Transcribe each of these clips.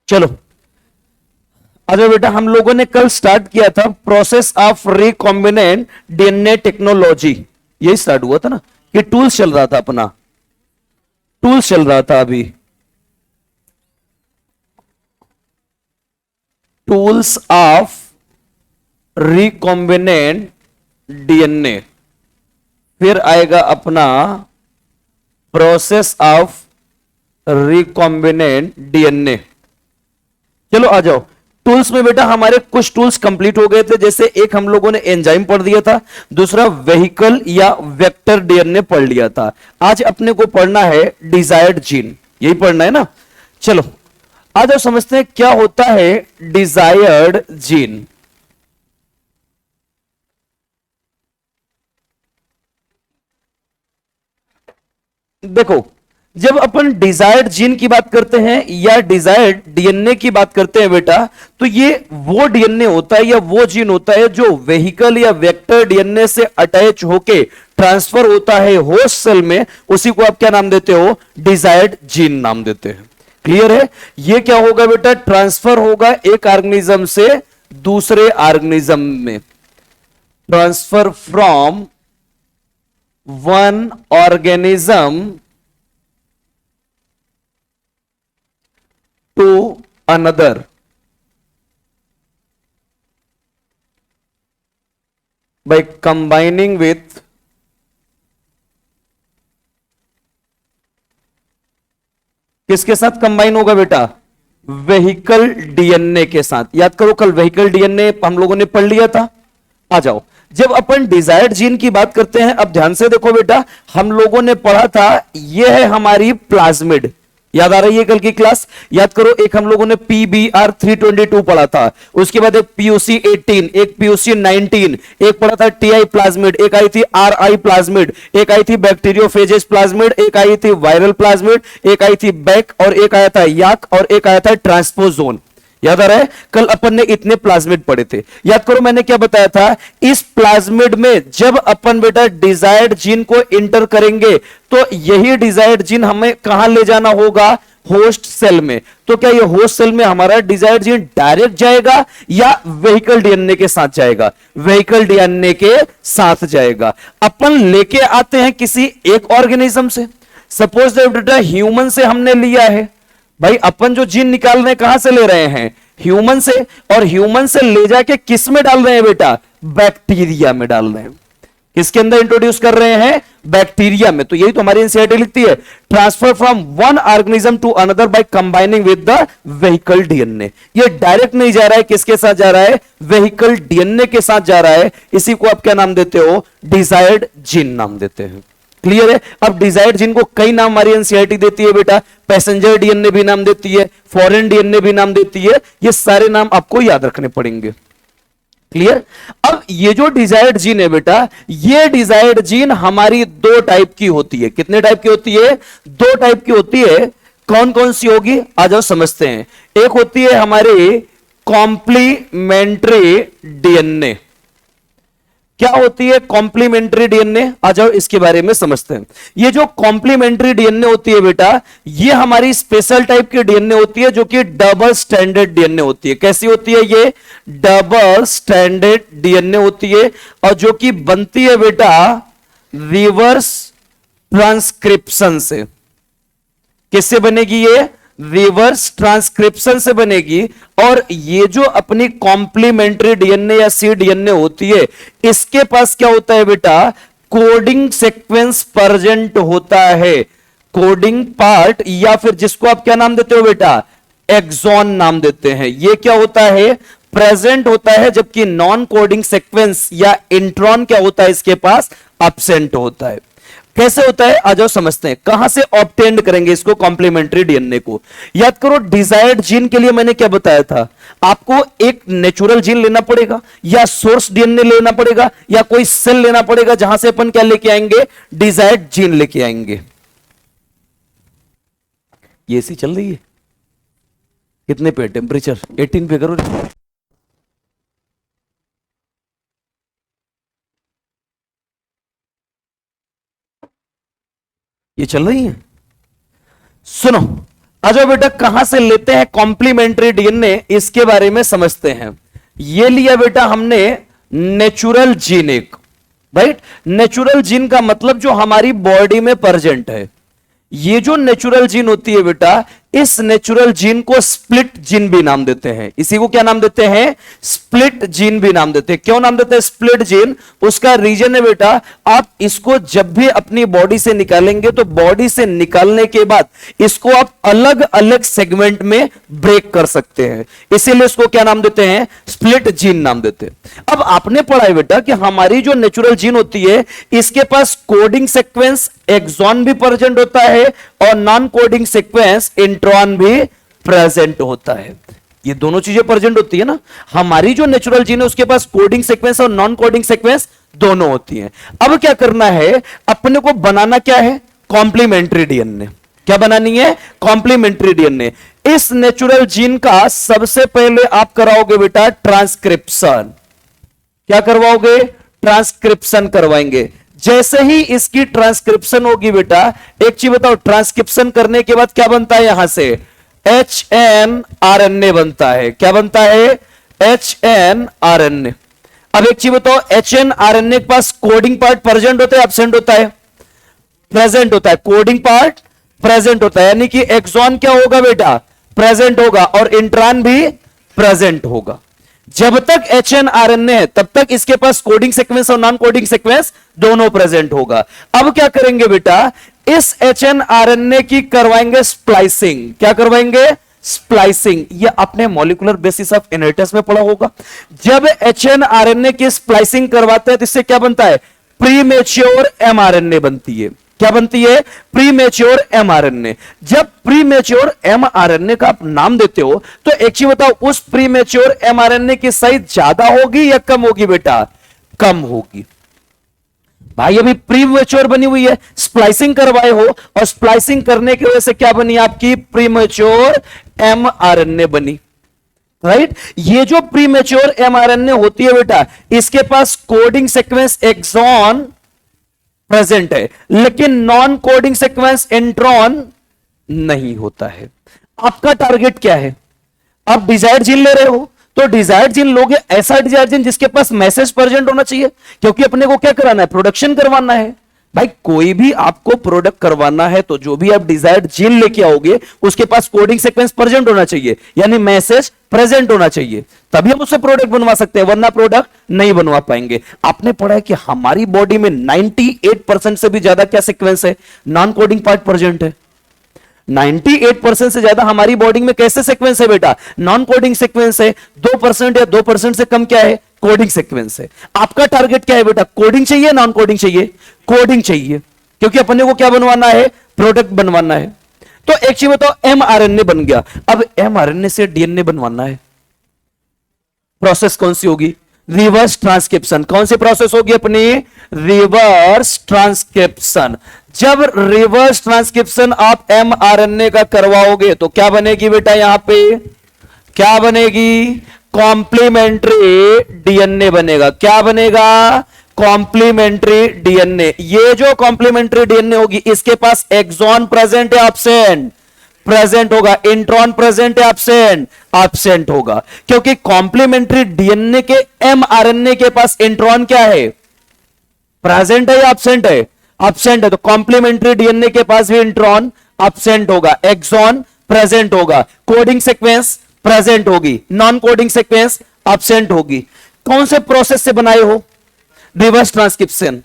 चलो अरे बेटा, हम लोगों ने कल स्टार्ट किया था process of recombinant DNA technology, यही स्टार्ट हुआ था ना, कि टूल्स चल रहा था अपना, टूल्स चल रहा था अभी, टूल्स ऑफ रिकॉम्बिनेंट डीएनए, फिर आएगा अपना प्रोसेस ऑफ रिकॉम्बिनेंट डीएनए। चलो आ जाओ टूल्स में बेटा, हमारे कुछ टूल्स कंप्लीट हो गए थे, जैसे एक हम लोगों ने एंजाइम पढ़ दिया था, दूसरा व्हीकल या वेक्टर डीएनए पढ़ लिया था। आज अपने को पढ़ना है डिजायर्ड जीन, यही पढ़ना है ना। चलो आ जाओ समझते हैं क्या होता है डिजायर्ड जीन। देखो, जब अपन डिजायर्ड जीन की बात करते हैं या डिजायर्ड डीएनए की बात करते हैं बेटा, तो ये वो डीएनए होता है या वो जीन होता है जो वेहिकल या वेक्टर डीएनए से अटैच होके ट्रांसफर होता है होस्ट सेल में, उसी को आप क्या नाम देते हो, डिजायर्ड जीन नाम देते हैं। क्लियर है? ये क्या होगा बेटा, ट्रांसफर होगा एक ऑर्गेनिज्म से दूसरे ऑर्गेनिज्म में, transfer from one organism to another by combining with किसके साथ कंबाइन होगा बेटा, वेहिकल डीएनए के साथ। याद करो कल वेहिकल डीएनए हम लोगों ने पढ़ लिया था। आ जाओ, जब अपन डिजायर्ड जीन की बात करते हैं, अब ध्यान से देखो बेटा, हम लोगों ने पढ़ा था यह है हमारी प्लाज्मिड, याद आ रही है कल की क्लास? याद करो, एक हम लोगों ने PBR 322 पढ़ा था, उसके बाद एक POC 18, एक POC 19, एक पढ़ा था TI प्लाज्मिड, एक आई थी RI प्लाज्मिड, एक आई थी बैक्टीरियोफेजेस प्लाज्मिड, एक आई थी वायरल प्लाज्मिड, एक आई थी बैक, और एक आया था याक, और एक आया था ट्रांसपोजोन। याद आ रहा है? कल अपन ने इतने प्लाज्मिड पढ़े थे। याद करो मैंने क्या बताया था, इस प्लाज्मिड में जब अपन बेटा डिजायर्ड जीन को इंटर करेंगे, तो यही डिजायर्ड जीन हमें कहां ले जाना होगा, होस्ट सेल में। तो क्या ये होस्ट सेल में हमारा डिजायर्ड जीन डायरेक्ट जाएगा या वेहिकल डीएनए के साथ जाएगा? वेहिकल डीएनए के साथ जाएगा। अपन लेके आते हैं किसी एक ऑर्गेनिज्म से, सपोज बेटा ह्यूमन से हमने लिया है। भाई अपन जो जीन निकाल रहे हैं कहां से ले रहे हैं, ह्यूमन से, और ह्यूमन से ले जाके किस में डाल रहे हैं बेटा, बैक्टीरिया में डाल रहे हैं। किसके अंदर इंट्रोड्यूस कर रहे हैं, बैक्टीरिया में। तो यही तो हमारी एनसीईआरटी लिखती है, transfer from one organism to another by combining with the vehicle DNA. ये डायरेक्ट नहीं जा रहा है, किसके साथ जा रहा है, वेहिकल डीएनए के साथ जा रहा है। इसी को आप क्या नाम देते हो, डिजायर्ड जीन नाम देते हैं। क्लियर है? अब डिजायर्ड जीन को कई नाम हमारी एनसीईआरटी देती है बेटा, पैसेंजर डीएनए भी नाम देती है, फॉरेन डीएनए भी नाम देती है, ये सारे नाम आपको याद रखने पड़ेंगे। क्लियर? अब ये जो डिजायर्ड जीन है बेटा, ये डिजायर्ड जीन हमारी दो टाइप की होती है। कितने टाइप की होती है, दो टाइप की होती है। कौन कौन सी होगी, आ जाओ समझते हैं। एक होती है हमारी कॉम्प्लीमेंट्री डीएनए। क्या होती है कॉम्प्लीमेंट्री डीएनए, आ जाओ इसके बारे में समझते हैं। ये जो कॉम्प्लीमेंट्री डीएनए होती है बेटा, ये हमारी स्पेशल टाइप की डीएनए होती है, जो कि डबल स्टैंडर्ड डीएनए होती है। कैसी होती है ये, डबल स्टैंडर्ड डीएनए होती है, और जो कि बनती है बेटा रिवर्स ट्रांसक्रिप्शन से। किससे बनेगी ये, रिवर्स ट्रांसक्रिप्शन से बनेगी। और ये जो अपनी कॉम्प्लीमेंट्री डीएनए या सी डीएनए होती है, इसके पास क्या होता है बेटा, कोडिंग सीक्वेंस प्रेजेंट होता है। कोडिंग पार्ट, या फिर जिसको आप क्या नाम देते हो बेटा, एक्सॉन नाम देते हैं। ये क्या होता है, प्रेजेंट होता है, जबकि नॉन कोडिंग सीक्वेंस या इंट्रॉन क्या होता है इसके पास, एब्सेंट होता है। कैसे होता है, आ जाओ समझते हैं। कहां से ऑब्टेंड करेंगे इसको, कॉम्प्लीमेंट्री डीएनए को? याद करो डिजायर्ड जीन के लिए मैंने क्या बताया था, आपको एक नेचुरल जीन लेना पड़ेगा, या सोर्स डीएनए लेना पड़ेगा, या कोई सेल लेना पड़ेगा, जहां से अपन क्या लेके आएंगे, डिजायर्ड जीन लेके आएंगे। ये सी चल रही है, कितने पे टेम्परेचर, 18 पे करो। ये चल रही है, सुनो आ जाओ बेटा, कहां से लेते हैं कॉम्प्लीमेंट्री डीएनए, इसके बारे में समझते हैं। ये लिया बेटा हमने नेचुरल जीन एक, राइट। नेचुरल जीन का मतलब जो हमारी बॉडी में प्रेजेंट है। ये जो नेचुरल जीन होती है बेटा, इस नेचुरल जीन को स्प्लिट जीन भी नाम देते हैं। इसी को क्या नाम देते हैं? स्प्लिट जीन भी नाम देते हैं। क्यों नाम देते हैं स्प्लिट जीन? उसका रीजन है बेटा, आप इसको जब भी अपनी बॉडी से निकालेंगे तो बॉडी से निकालने के बाद इसको आप अलग अलग सेगमेंट में ब्रेक कर सकते हैं, इसीलिए इसको क्या नाम देते हैं? स्प्लिट जीन नाम देते हैं। अब आपने पढ़ा है बेटा कि हमारी जो नेचुरल जीन होती है, इसके पास कोडिंग सीक्वेंस एक्सॉन भी प्रेजेंट होता है और नॉन कोडिंग सीक्वेंस इंट्रॉन भी प्रेजेंट होता है। ये दोनों चीजें प्रेजेंट होती है ना। हमारी जो नेचुरल जीन है उसके पास कोडिंग सीक्वेंस और नॉन कोडिंग सीक्वेंस दोनों होती हैं। अब क्या करना है अपने को? बनाना क्या है? Complementary DNA. क्या बनानी है? Complementary DNA. इस नेचुरल जीन का सबसे पहले आप कराओगे बेटा ट्रांसक्रिप्शन। क्या करवाओगे? ट्रांसक्रिप्शन करवाएंगे। जैसे ही इसकी ट्रांसक्रिप्शन होगी बेटा, एक चीज बताओ, ट्रांसक्रिप्शन करने के बाद क्या बनता है? यहां से HNRNA बनता है। क्या बनता है? HNRNA। अब एक चीज बताओ, HNRNA के पास कोडिंग पार्ट प्रेजेंट होता है, एब्सेंट होता है? प्रेजेंट होता है। कोडिंग पार्ट प्रेजेंट होता है, यानी कि एक्सॉन क्या होगा बेटा? प्रेजेंट होगा, और इंट्रॉन भी प्रेजेंट होगा। जब तक HNRNA है तब तक इसके पास कोडिंग सीक्वेंस और नॉन कोडिंग सीक्वेंस दोनों प्रेजेंट होगा। अब क्या करेंगे बेटा? इस HNRNA की करवाएंगे स्प्लाइसिंग। क्या करवाएंगे? स्प्लाइसिंग। ये आपने मॉलिक्यूलर बेसिस ऑफ इनहेरिटेंस में पढ़ा होगा। जब HNRNA की स्प्लाइसिंग करवाते हैं तो इससे क्या बनता है? प्रीमेच्योर mRNA बनती है। क्या बनती है? Premature mRNA। जब प्रीमेच्योर mRNA का आप नाम देते हो तो एक चीज बताओ, उस प्रीमेच्योर mRNA की साइज ज्यादा होगी या कम होगी बेटा? कम होगी। भाई अभी प्रीमेच्योर बनी हुई है, स्प्लाइसिंग करवाए हो और स्प्लाइसिंग करने की वजह से क्या बनी? आपकी प्रीमेच्योर mRNA बनी, राइट। ये जो प्रीमेच्योर mRNA होती है बेटा, इसके पास कोडिंग सीक्वेंस एक्सॉन प्रेजेंट है, लेकिन नॉन कोडिंग सीक्वेंस इंट्रॉन नहीं होता है। आपका टारगेट क्या है? आप डिजायर्ड जीन ले रहे हो तो डिजायर्ड जीन लोगे, ऐसा डिजायर्ड जीन जिसके पास मैसेज प्रेजेंट होना चाहिए, क्योंकि अपने को क्या कराना है? प्रोडक्शन करवाना है। भाई कोई भी आपको प्रोडक्ट करवाना है तो जो भी आप डिजायर्ड जीन लेके आओगे उसके पास कोडिंग सीक्वेंस प्रेजेंट होना चाहिए, यानी मैसेज प्रेजेंट होना चाहिए, तभी हम उससे प्रोडक्ट बनवा सकते हैं, वरना प्रोडक्ट नहीं बनवा पाएंगे। आपने पढ़ा है कि हमारी बॉडी में 98% से भी ज्यादा क्या सीक्वेंस है? नॉन कोडिंग पार्ट प्रेजेंट है। 98% से ज्यादा हमारी बॉडी में कैसे सीक्वेंस है बेटा? नॉन कोडिंग सीक्वेंस है। 2% या 2% से कम क्या है? कोडिंग सीक्वेंस है। आपका टारगेट क्या है बेटा? कोडिंग चाहिए, नॉन कोडिंग चाहिए? कोडिंग चाहिए, क्योंकि अपने को क्या बनवाना है? प्रोडक्ट बनवाना है। तो एक चीज बताओ, mRNA बन गया। अब mRNA से डीएनए बनवाना है, प्रोसेस कौन सी होगी? Reverse transcription. कौन सी प्रोसेस होगी अपनी? Reverse transcription. जब रिवर्स ट्रांसक्रिप्शन आप mRNA का करवाओगे तो क्या बनेगी बेटा? यहां पे क्या बनेगी? कॉम्प्लीमेंट्री डीएनए बनेगा। क्या बनेगा? Complementary DNA. ये जो कॉम्प्लीमेंट्री डीएनए होगी, इसके पास एक्सॉन प्रेजेंट है, एब्सेंट? प्रेजेंट होगा। इंट्रॉन प्रेजेंट है, एब्सेंट? एब्सेंट होगा, क्योंकि कॉम्प्लीमेंट्री डीएनए के mRNA के पास इंट्रॉन क्या है? प्रेजेंट है या एब्सेंट है? एब्सेंट है। तो कॉम्प्लीमेंट्री डीएनए के पास भी इंट्रॉन एब्सेंट होगा, एक्सॉन प्रेजेंट होगा, कोडिंग सीक्वेंस प्रेजेंट होगी, नॉन कोडिंग सीक्वेंस एब्सेंट होगी। कौन से प्रोसेस से बनाए हो? Reverse transcription.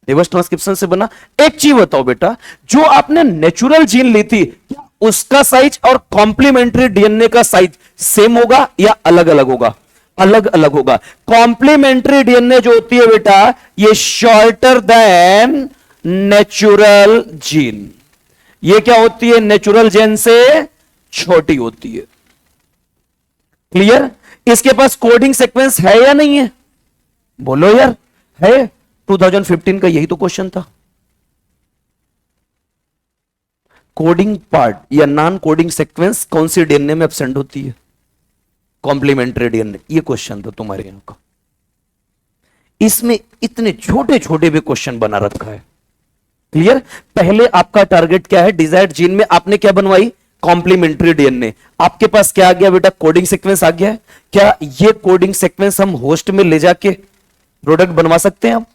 रिवर्स ट्रांसक्रिप्शन से बना। एक चीज बताओ बेटा, जो आपने नेचुरल जीन ली थी, क्या उसका साइज और कॉम्प्लीमेंट्री डीएनए का साइज सेम होगा या अलग अलग होगा? अलग अलग होगा। कॉम्प्लीमेंट्री डीएनए जो होती है बेटा, ये शॉर्टर देन नेचुरल जीन। ये क्या होती है? नेचुरल जीन से छोटी होती है। क्लियर? इसके पास कोडिंग सीक्वेंस है या नहीं है? बोलो यार, है? 2015 का यही तो क्वेश्चन था। कोडिंग पार्ट या नॉन कोडिंग सीक्वेंस कौन सी डीएनए में एब्सेंट होती है? Complementary DNA. ये क्वेश्चन था तुम्हारे यहां का। इसमें इतने छोटे छोटे भी क्वेश्चन बना रखा है। क्लियर? पहले आपका टारगेट क्या है? डिजायर्ड जीन में आपने क्या बनवाई? Complementary DNA. आपके पास क्या आ गया बेटा? कोडिंग सीक्वेंस आ गया है। क्या ये कोडिंग सीक्वेंस हम होस्ट में ले जाके प्रोडक्ट बनवा सकते हैं हम?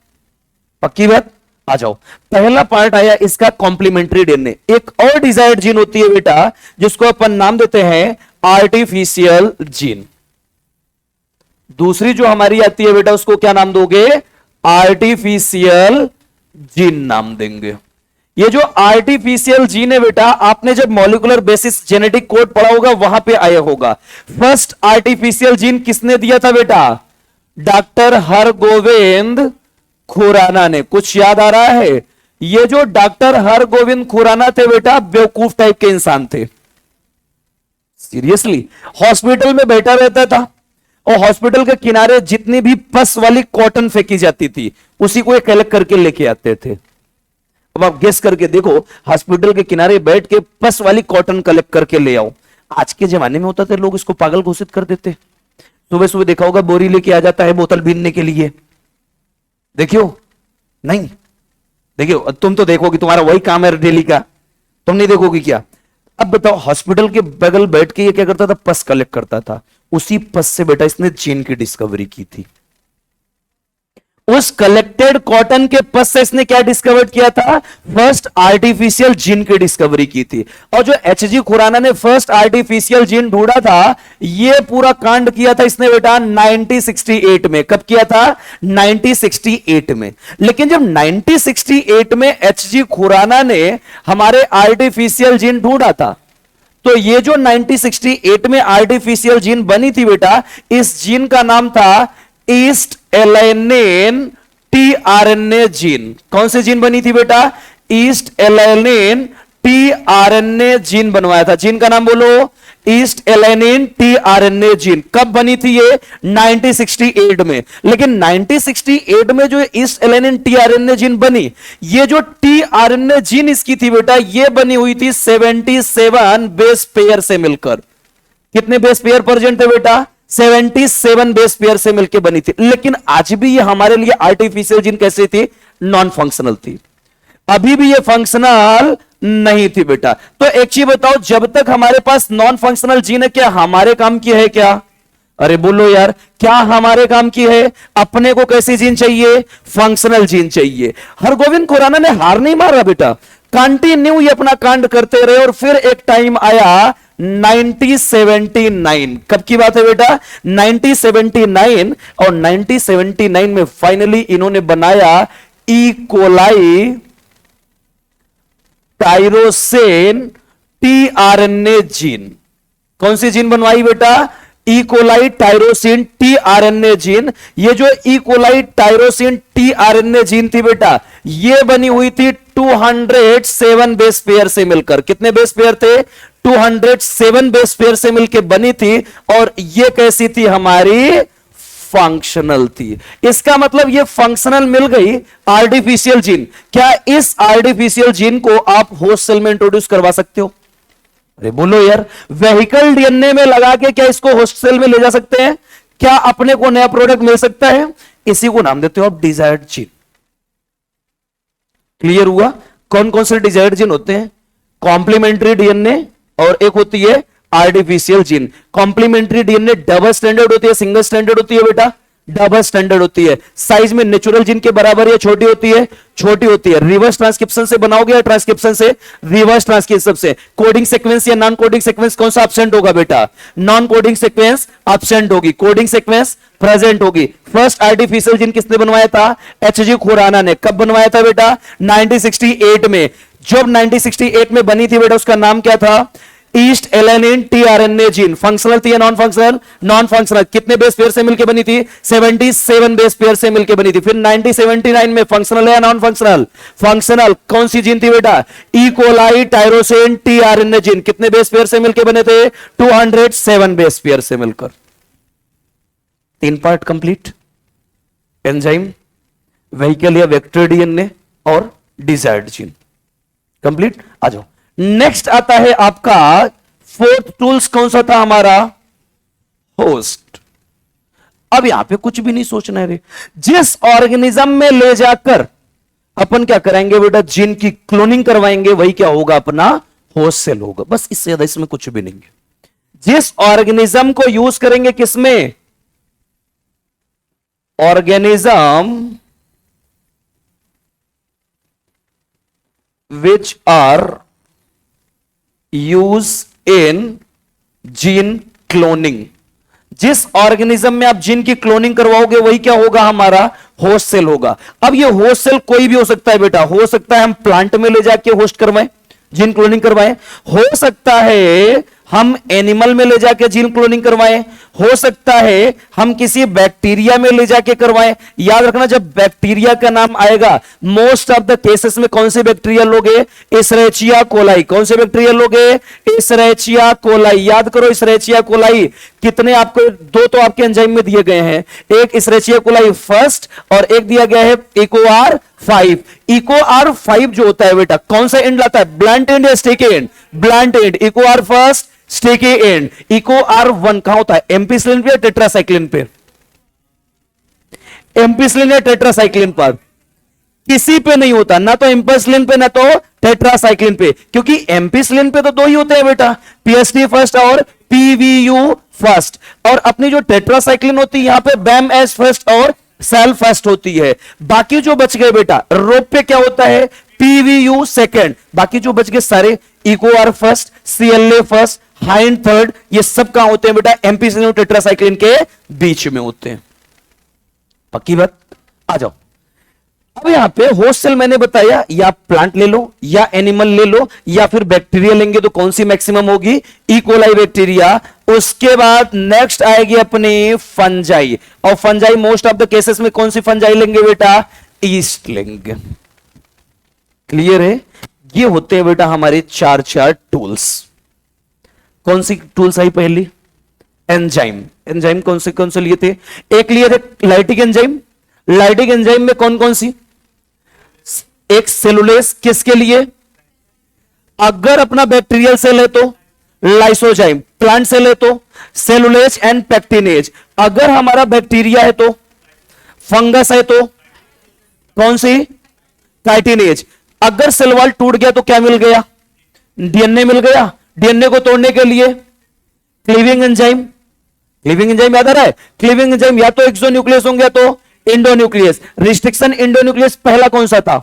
पक्की बात? आ जाओ, पहला पार्ट आया इसका कॉम्प्लीमेंट्री डीएनए। एक और डिजायर्ड जीन होती है बेटा जिसको अपन नाम देते हैं आर्टिफिशियल जीन। दूसरी जो हमारी आती है बेटा उसको क्या नाम दोगे? आर्टिफिशियल जीन नाम देंगे। ये जो आर्टिफिशियल जीन है बेटा, आपने जब मॉलिक्यूलर बेसिस जेनेटिक कोड पढ़ा होगा वहां पे आया होगा। फर्स्ट आर्टिफिशियल जीन किसने दिया था बेटा? डॉक्टर हरगोविंद खुराना ने। कुछ याद आ रहा है? ये जो डॉक्टर हरगोविंद खुराना थे बेटा, बेवकूफ टाइप के इंसान थे। सीरियसली, हॉस्पिटल में बैठा रहता था और हॉस्पिटल के किनारे जितनी भी पस वाली कॉटन फेंकी जाती थी उसी को कलेक्ट करके लेके आते थे। अब आप गेस करके देखो, हॉस्पिटल के किनारे बैठ के पस वाली कॉटन कलेक्ट करके ले आओ। आज के जमाने में होता था लोग इसको पागल घोषित कर देते। सुबह सुबह देखा होगा बोरी लेके आ जाता है बोतल बीनने के लिए। देखियो नहीं? देखियो, तुम तो देखोगे, तुम्हारा वही काम है डेली का, तुम नहीं देखोगे क्या? अब बताओ, हॉस्पिटल के बगल बैठ के ये क्या करता था? पस कलेक्ट करता था। उसी पस से बेटा इसने जीन की डिस्कवरी की थी। उस कलेक्टेड कॉटन के पस से इसने क्या डिस्कवर किया था? फर्स्ट आर्टिफिशियल जीन की डिस्कवरी की थी। और जो एचजी खुराना ने फर्स्ट आर्टिफिशियल जीन ढूंढा था, यह पूरा कांड किया था इसने बेटा 1968 में। कब किया था? 1968 में। लेकिन जब 1968 में एचजी खुराना ने हमारे आर्टिफिशियल जीन ढूंढा था, तो ये जो 1968 में आर्टिफिशियल जीन बनी थी बेटा, इस जीन का नाम था ईस्ट एलानिन टीआरएनए जीन। कौन से जीन बनी थी बेटा? ईस्ट एलानिन टीआरएनए जीन बनवाया था। जीन का नाम बोलो, ईस्ट एलानिन टीआरएनए जीन। कब बनी थी ये? 1968 में। लेकिन 1968 में जो ईस्ट एलानिन टीआरएनए जीन बनी, ये जो टीआरएनए जीन इसकी थी बेटा, ये बनी हुई थी 77 बेस पेयर से मिलकर। कितने बेस पेयर प्रेजेंट थे बेटा? 77 बेस पेयर से मिलकर बनी थी। लेकिन आज भी ये हमारे लिए आर्टिफिशियल जीन कैसी थी? नॉन फंक्शनल थी। अभी भी ये फंक्शनल नहीं थी बेटा। तो एक चीज बताओ, जब तक हमारे पास नॉन फंक्शनल जीन है, क्या हमारे काम की है क्या? अरे बोलो यार, क्या हमारे काम की है? अपने को कैसी जीन चाहिए? फंक्शनल जीन चाहिए। हरगोविंद खुराना ने हार नहीं मारा बेटा, कंटिन्यू ये अपना कांड करते रहे। और फिर एक टाइम आया 1979। कब की बात है बेटा? 1979। और 1979 में फाइनली इन्होंने बनाया E coli tyrosine tRNA gene. कौन सी जीन बनवाई बेटा? E coli tyrosine tRNA gene. ये जो E coli tyrosine tRNA gene थी बेटा, ये बनी हुई थी 207 बेस पेयर से मिलकर। कितने बेस पेयर थे? 207 बेस पेयर से मिलकर बनी थी। और ये कैसी थी? हमारी फंक्शनल थी। इसका मतलब ये फंक्शनल मिल गई आर्टिफिशियल जीन। क्या इस आर्टिफिशियल जीन को आप होस्ट सेल में इंट्रोड्यूस करवा सकते हो? अरे बोलो यार, वेहिकल डीएनए में लगा के क्या इसको होस्ट सेल में ले जा सकते हैं? क्या अपने को नया प्रोडक्ट मिल सकता है? इसी को नाम देते हो आप डिजायर्ड जीन। क्लियर हुआ? कौन कौन से डिजायर्ड जीन होते हैं? कॉम्प्लीमेंट्री डीएनए और एक होती है artificial gene. Complementary DNA double standard होती है, सिंगल स्टैंडर्ड होती है बेटा? डबल स्टैंडर्ड होती है। साइज में नेचुरल जीन के बराबर या छोटी होती है? छोटी होती है। रिवर्स ट्रांसक्रिप्शन से बनाओगे या ट्रांसक्रिप्शन से? रिवर्स ट्रांसक्रिप्शन से। कोडिंग सीक्वेंस या नॉन कोडिंग सीक्वेंस कौन सा एब्सेंट होगा बेटा? नॉन कोडिंग सीक्वेंस एब्सेंट होगी, कोडिंग सीक्वेंस प्रेजेंट होगी। फर्स्ट आर्टिफिशियल जीन किसने बनवाया था? एचजी खुराना ने। कब बनवाया था बेटा? 1968 में। जब 1968 में बनी थी बेटा, उसका नाम क्या था? East alanine tRNA gene. Functional थी या नॉन फंक्शनल? Non functional. कितने बेस पेयर से मिलकर बनी थी? 77 बेस पेयर से मिलकर बनी थी। फिर 1979 में फंक्शनल है या नॉन फंक्शनल? फंक्शनल। कौन सी जीन थी बेटा? E coli tyrosine tRNA gene. कितने बेस पेयर से मिलकर बने थे? 207 बेस पेयर से मिलकर। 3 पार्ट कंप्लीट। एंजाइम, व्हीकल या वेक्टर डीएनए और डिजायर्ड जीन कंप्लीट। आ जाओ, नेक्स्ट आता है आपका फोर्थ टूल्स। कौन सा था हमारा? होस्ट। अब यहां पे कुछ भी नहीं सोचना है रे। जिस ऑर्गेनिज्म में ले जाकर अपन क्या कराएंगे बेटा, जीन की क्लोनिंग करवाएंगे, वही क्या होगा अपना होस्ट सेल होगा। बस इससे ज्यादा इसमें कुछ भी नहीं है। जिस ऑर्गेनिज्म को यूज करेंगे किसमें, organism which are use in gene cloning, जिस ऑर्गेनिज्म में आप जीन की क्लोनिंग करवाओगे वही क्या होगा, हमारा होस्ट सेल होगा। अब ये होस्ट सेल कोई भी हो सकता है बेटा, हो सकता है हम प्लांट में ले जाके होस्ट करवाएं, जीन क्लोनिंग करवाएं, हो सकता है हम एनिमल में ले जाके जीन क्लोनिंग करवाएं, हो सकता है हम किसी बैक्टीरिया में ले जाके करवाएं। याद रखना जब बैक्टीरिया का नाम आएगा, मोस्ट ऑफ द केसेस में कौन से बैक्टीरिया लोगे, इशरेचिया कोलाई। कौन से बैक्टीरिया लोगे, इशरेचिया कोलाई। याद करो इशरेचिया कोलाई कितने, आपको दो तो आपके एंजाइम में दिए गए हैं, एक इशरेचिया कोलाई फर्स्ट और एक दिया गया है इकोआर 5। इकोआर 5 जो होता है बेटा कौन सा एंड लाता है, ब्लंट एंड या sticky end, blunt end. EcoR first sticky end. EcoR 1 कहां होता है, एम्पिसिलिन पे या टेट्रासाइक्लिन पे, एम्पिसिलिन या टेट्रासाइक्लिन पर, किसी पे नहीं होता, ना तो एम्पिसिलिन पे ना तो टेट्रासाइक्लिन पे, क्योंकि एम्पिसिलिन पे तो दो ही होते हैं बेटा, पीएसटी फर्स्ट और पीवीयू फर्स्ट। और अपनी जो टेट्रासाइक्लिन होती है यहां पे बैम एस फर्स्ट और सेल फर्स्ट होती है। बाकी जो बच गए बेटा रोप पे क्या होता है, पीवीयू सेकंड। बाकी जो बच गए सारे EcoR first, CLA first, Hind third, ये सब कहां होते हैं बेटा, एम्पिसिलिन और टेट्रासाइक्लिन के बीच में होते हैं। पक्की बात, आ जाओ। अब यहां पे होस्ट सेल मैंने बताया, या प्लांट ले लो या एनिमल ले लो या फिर बैक्टीरिया लेंगे तो कौन सी मैक्सिमम होगी, इकोलाई बैक्टीरिया। उसके बाद नेक्स्ट आएगी अपनी फंजाई, और fungi most of the cases में कौन सी फंजाई लेंगे बेटा, ईस्ट लेंगे। क्लियर है, ये होते हैं बेटा हमारे चार टूल्स। कौन सी टूल्स आई पहली, एंजाइम। एंजाइम कौन से लिए थे, एक लिए थे लाइटिक एंजाइम। लाइटिक एंजाइम में कौन कौन सी, एक सेलुलेस, किसके लिए, अगर अपना बैक्टीरियल सेल है तो लाइसोजाइम, प्लांट सेल है तो सेलुलेज एंड पेक्टिनेज, अगर हमारा बैक्टीरिया है तो, फंगस है तो कौन सी, काइटिनेज। अगर सेल वॉल टूट गया तो क्या मिल गया, डीएनए मिल गया। डीएनए को तोड़ने के लिए क्लीविंग एंजाइम, क्लीविंग एंजाइम याद आ रहा है, क्लीविंग एंजाइम या तो एक्सोन्यूक्लियस होंगे तो इंडोन्यूक्लियस। रिस्ट्रिक्शन इंडोन्यूक्लियस पहला कौन सा था,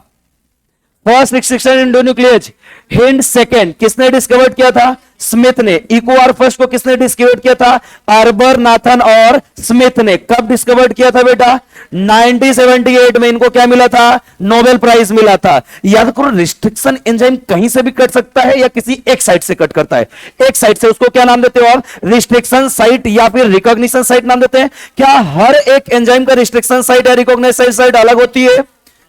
first restriction endonuclease. Hind second किसने डिस्कवर किया था, स्मिथ ने। इकोआर फर्स्ट को किसने डिस्कवर किया था, आर्बर नाथन और स्मिथ ने। कब डिस्कवर किया था बेटा, 1978 में। इनको क्या मिला था, नोबेल प्राइज मिला था। याद करो रिस्ट्रिक्शन एंजाइम कहीं से भी कट सकता है या किसी एक साइट से कट करता है, एक साइट से, उसको क्या नाम देते हैं, और रिस्ट्रिक्शन साइट या फिर रिकॉग्निशन साइट नाम देते हैं। क्या हर एक एंजाइम का रिस्ट्रिक्शन साइट या रिकॉग्निशन साइट अलग होती है,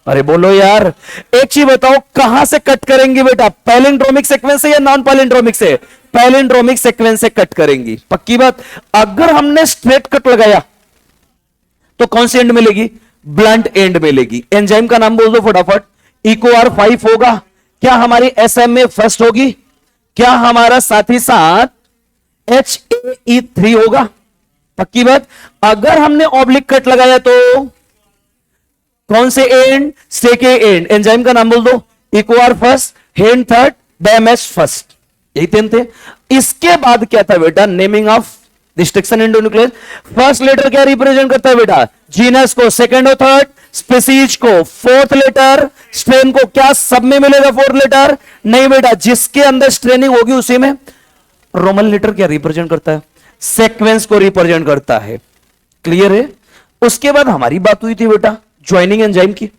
अरे बोलो यार। एक चीज बताओ, कहां से कट करेंगे बेटा, पैलिंड्रोमिक सीक्वेंस से या नॉन पैलिंड्रोमिक से, पैलिंड्रोमिक सीक्वेंस से कट करेंगी। पक्की बात। अगर हमने स्ट्रेट कट लगाया तो कौन सी एंड मिलेगी, ब्लंट एंड मिलेगी। एंजाइम का नाम बोल दो फटाफट, इकोआर 5 होगा, क्या हमारी एसएमए फर्स्ट होगी, क्या हमारा साथ ही साथ HAE3 होगा। पक्की बात। अगर हमने ऑब्लिक कट लगाया तो कौन से एंड, स्टेके एंड। एंजाइम का नाम बोल दो, EcoR first, Hind third, BamH first, यही 3 थे। इसके बाद क्या था बेटा, naming of restriction endonuclease. First letter क्या रिप्रेजेंट करता है बेटा, जीनस को, सेकंड और थर्ड स्पीसीज को, फोर्थ लेटर स्ट्रेन को। क्या सब में मिलेगा फोर्थ लेटर, नहीं बेटा, जिसके अंदर स्ट्रेनिंग होगी उसी में। रोमन लेटर क्या रिप्रेजेंट करता है, सीक्वेंस को रिप्रेजेंट करता है। क्लियर है। उसके बाद हमारी बात हुई थी बेटा ज्वाइनिंग एंजाइम की।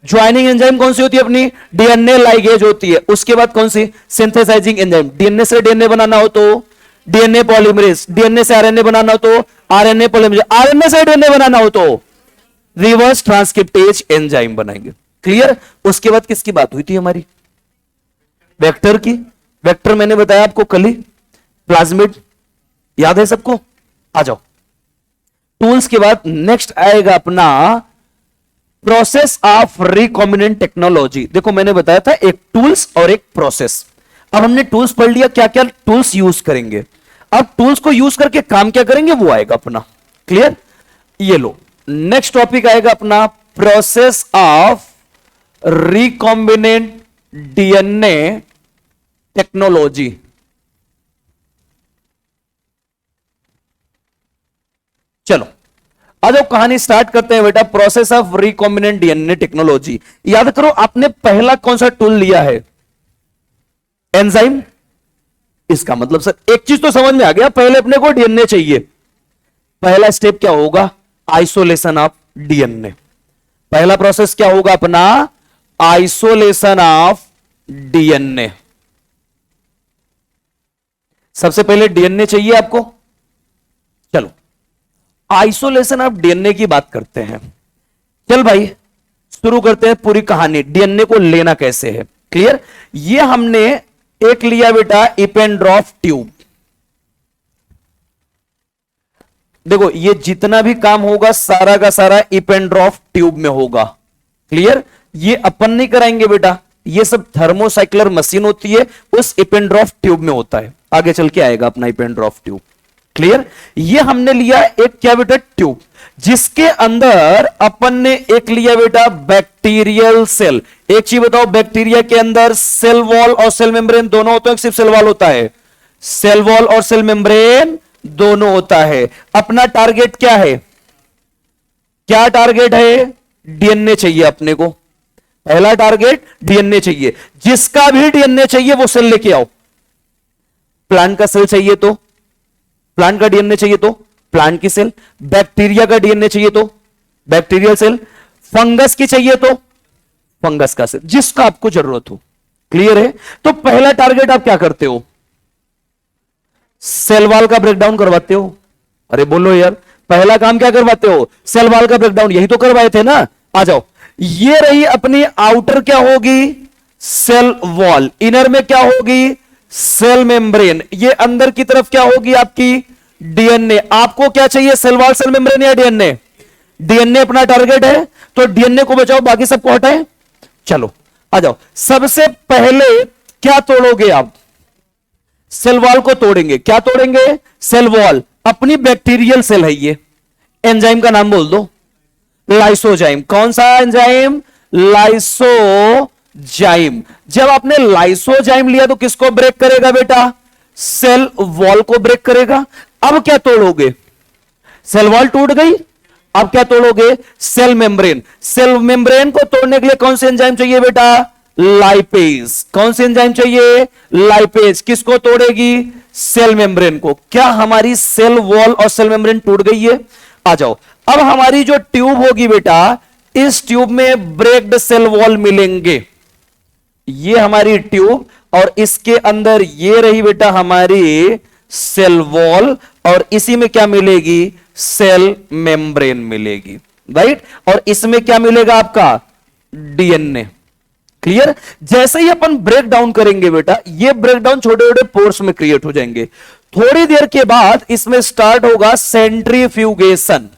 ज्वाइनिंग एंजाइम कौन सी होती है अपनी, डीएनए लाइगेज होती है। उसके बाद कौन सी, सिंथेसाइजिंग एंजाइम। डीएनए से डीएनए बनाना हो तो डीएनए पॉलीमरेज, डीएनए से आरएनए बनाना हो तो आरएनए पॉलीमरेज, आरएनए से डीएनए बनाना हो तो रिवर्स ट्रांसक्रिप्टेज एंजाइम बनाएंगे। क्लियर। उसके बाद किसकी बात हुई थी हमारी, वेक्टर की। वेक्टर मैंने बताया आपको कल ही, प्लाज्मिड, याद है सबको। आ जाओ टूल्स के बाद नेक्स्ट आएगा अपना प्रोसेस ऑफ रिकॉम्बिनेंट टेक्नोलॉजी। देखो मैंने बताया था एक टूल्स और एक प्रोसेस। अब हमने टूल्स पढ़ लिया, क्या क्या टूल्स यूज करेंगे। अब टूल्स को यूज करके काम क्या करेंगे वो आएगा अपना। क्लियर। ये लो नेक्स्ट टॉपिक आएगा अपना process of recombinant DNA technology. चलो आ जाओ, कहानी स्टार्ट करते हैं बेटा। Process of recombinant DNA technology. याद करो आपने पहला कौन सा टूल लिया है? एंजाइम। इसका मतलब सर एक चीज तो समझ में आ गया, पहले अपने को डीएनए चाहिए। पहला स्टेप क्या होगा? Isolation of DNA. पहला प्रोसेस क्या होगा अपना? Isolation of DNA. सबसे पहले डीएनए चाहिए आपको। चलो आइसोलेशन ऑफ डीएनए की बात करते हैं। चल भाई शुरू करते हैं पूरी कहानी। डीएनए को लेना कैसे है, क्लियर? ये हमने एक लिया बेटा इपेंड्रॉफ ट्यूब। देखो ये जितना भी काम होगा सारा का सारा इपेंड्रॉफ ट्यूब में होगा, क्लियर? ये अपन नहीं कराएंगे बेटा, ये सब थर्मोसाइक्लर मशीन होती है, उस इपेंड्रॉफ ट्यूब में होता है। आगे चल के आएगा अपना इपेंड्रॉफ ट्यूब, क्लियर? ये हमने लिया एक क्या बेटा? ट्यूब, जिसके अंदर अपन ने एक लिया बेटा बैक्टीरियल सेल। एक चीज बताओ, बैक्टीरिया के अंदर सेल वॉल और सेल मेम्ब्रेन दोनों होते हैं, सिर्फ सेल वॉल होता है? सेल वॉल और सेल मेम्ब्रेन दोनों होता है। अपना टारगेट क्या है? क्या टारगेट है? डीएनए चाहिए अपने को। पहला टारगेट डीएनए चाहिए। जिसका भी डीएनए चाहिए वो सेल लेके आओ। प्लांट का सेल चाहिए तो प्लांट का डीएनए चाहिए तो प्लांट की सेल, बैक्टीरिया का डीएनए चाहिए तो बैक्टीरियल सेल, फंगस की चाहिए तो फंगस का सेल, जिसका आपको जरूरत हो, क्लियर है? तो पहला टारगेट आप क्या करते हो? सेल वॉल का ब्रेकडाउन करवाते हो। अरे बोलो यार, पहला काम क्या करवाते हो? सेल वॉल का ब्रेकडाउन, यही तो करवाए थे ना। आ जाओ, ये रही अपनी आउटर क्या होगी? Cell wall. इनर में क्या होगी? Cell membrane. ये अंदर की तरफ क्या होगी आपकी? डीएनए। आपको क्या चाहिए? सेल वॉल, सेल मेम्ब्रेन या डीएनए? डीएनए अपना टारगेट है, तो डीएनए को बचाओ, बाकी सबको हटाएं। चलो आ जाओ, सबसे पहले क्या तोड़ोगे आप? सेल वॉल को तोड़ेंगे। क्या तोड़ेंगे? Cell wall. अपनी बैक्टीरियल सेल है ये। एंजाइम का नाम बोल दो, लाइसोजाइम। कौन सा एंजाइम? लाइसोजाइम। जब आपने लाइसोजाइम लिया तो किसको ब्रेक करेगा बेटा? सेल वॉल को ब्रेक करेगा। अब क्या तोड़ोगे? सेल वॉल टूट गई, अब क्या तोड़ोगे? Cell membrane. सेल मेम्ब्रेन को तोड़ने के लिए कौन सी एंजाइम चाहिए बेटा? लाइपेज। कौन सी एंजाइम चाहिए? लाइपेज। किसको तोड़ेगी? सेल मेम्ब्रेन को। क्या हमारी सेल वॉल और सेल मेम्ब्रेन टूट गई है? आ जाओ, अब हमारी जो ट्यूब होगी बेटा, इस ट्यूब में ब्रेक्ड सेल वॉल मिलेंगे। ये हमारी ट्यूब और इसके अंदर ये रही बेटा हमारी सेल वॉल, और इसी में क्या मिलेगी? सेल मेम्ब्रेन मिलेगी, राइट? और इसमें क्या मिलेगा आपका? DNA, clear? जैसे ही अपन ब्रेक डाउन करेंगे बेटा, ये ब्रेक डाउन छोटे छोटे पोर्स में क्रिएट हो जाएंगे। थोड़ी देर के बाद इसमें स्टार्ट होगा सेंट्रीफ्यूगेशन।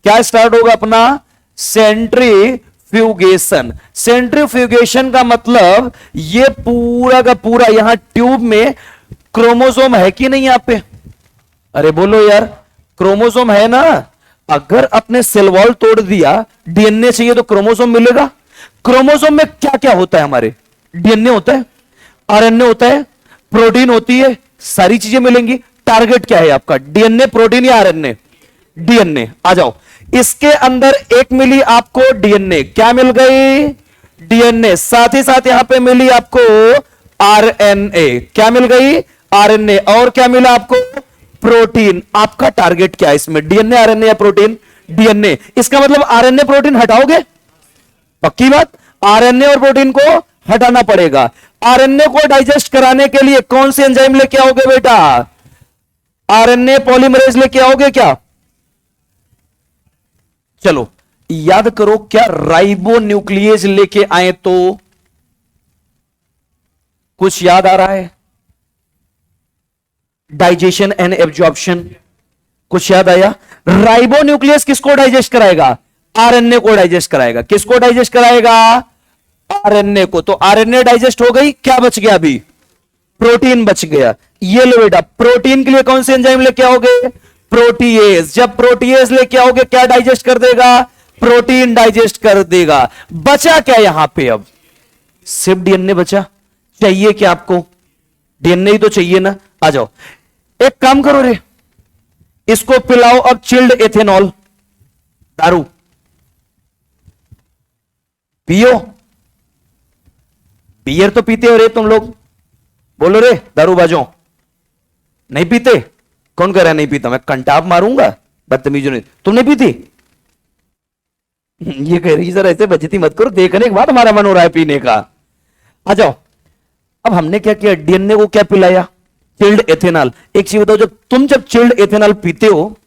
क्या स्टार्ट होगा अपना? सेंट्रीफ्यूगेशन। सेंट्रीफ्यूगेशन का मतलब ये पूरा का पूरा यहां ट्यूब में क्रोमोसोम है कि नहीं यहाँ पे? अरे बोलो यार, क्रोमोसोम है ना? अगर अपने सेल वॉल तोड़ दिया, डीएनए चाहिए तो क्रोमोसोम मिलेगा। क्रोमोसोम में क्या क्या होता है हमारे? डीएनए होता है, आरएनए होता है, प्रोटीन होती है, सारी चीजें मिलेंगी। टारगेट क्या है आपका? डीएनए, प्रोटीन या आरएनए? डीएनए। आ जाओ, इसके अंदर एक मिली आपको डीएनए। क्या मिल गई? डीएनए। साथ ही साथ यहां पे मिली आपको आरएनए। क्या मिल गई? आरएनए। और क्या मिला आपको? प्रोटीन। आपका टारगेट क्या है इसमें? डीएनए, आरएनए या प्रोटीन? डीएनए। इसका मतलब आरएनए प्रोटीन हटाओगे? पक्की बात, आरएनए और प्रोटीन को हटाना पड़ेगा। आरएनए को डाइजेस्ट कराने के लिए कौन सी एंजाइम लेके आओगे बेटा? आरएनए पॉलीमरेज लेके आओगे क्या? चलो याद करो, क्या राइबोन्यूक्लियेज लेके आए तो? कुछ याद आ रहा है? डाइजेशन एंड एब्जॉर्प्शन, कुछ याद आया? राइबोन्यूक्लियस किसको डाइजेस्ट कराएगा? आरएनए को डाइजेस्ट कराएगा। किसको डाइजेस्ट कराएगा? आरएनए को। तो आरएनए डाइजेस्ट हो गई, क्या बच गया अभी? प्रोटीन बच गया। ये लो बेटा, प्रोटीन के लिए कौन सी एंजाइम लेके आओगे? प्रोटीएज। जब प्रोटीएज लेके आओगे क्या डाइजेस्ट कर देगा? प्रोटीन डाइजेस्ट कर देगा। बचा क्या यहां पे? अब सिर्फ डीएनए बचा। चाहिए क्या आपको? डीएनए ही तो चाहिए ना। आ जाओ, एक काम करो रे, इसको पिलाओ अब चिल्ड एथेनॉल, दारू पियो। बियर तो पीते हो रे तुम लोग, बोलो रे दारू बाजो। नहीं पीते? कौन कह रहा है नहीं पीता? मैं कंटाप मारूंगा, बदतमीजों ने। तुम नहीं पीती? ये कह रही सर ऐसे बचती मत करो, देखने के बाद हमारा मन हो रहा है पीने का। आ जाओ, अब हमने क्या किया? डीएनए को क्या पिलाया? Chilled ethanol. एक चीज बताओ, जब चिल्ड एथेनॉल पीते हो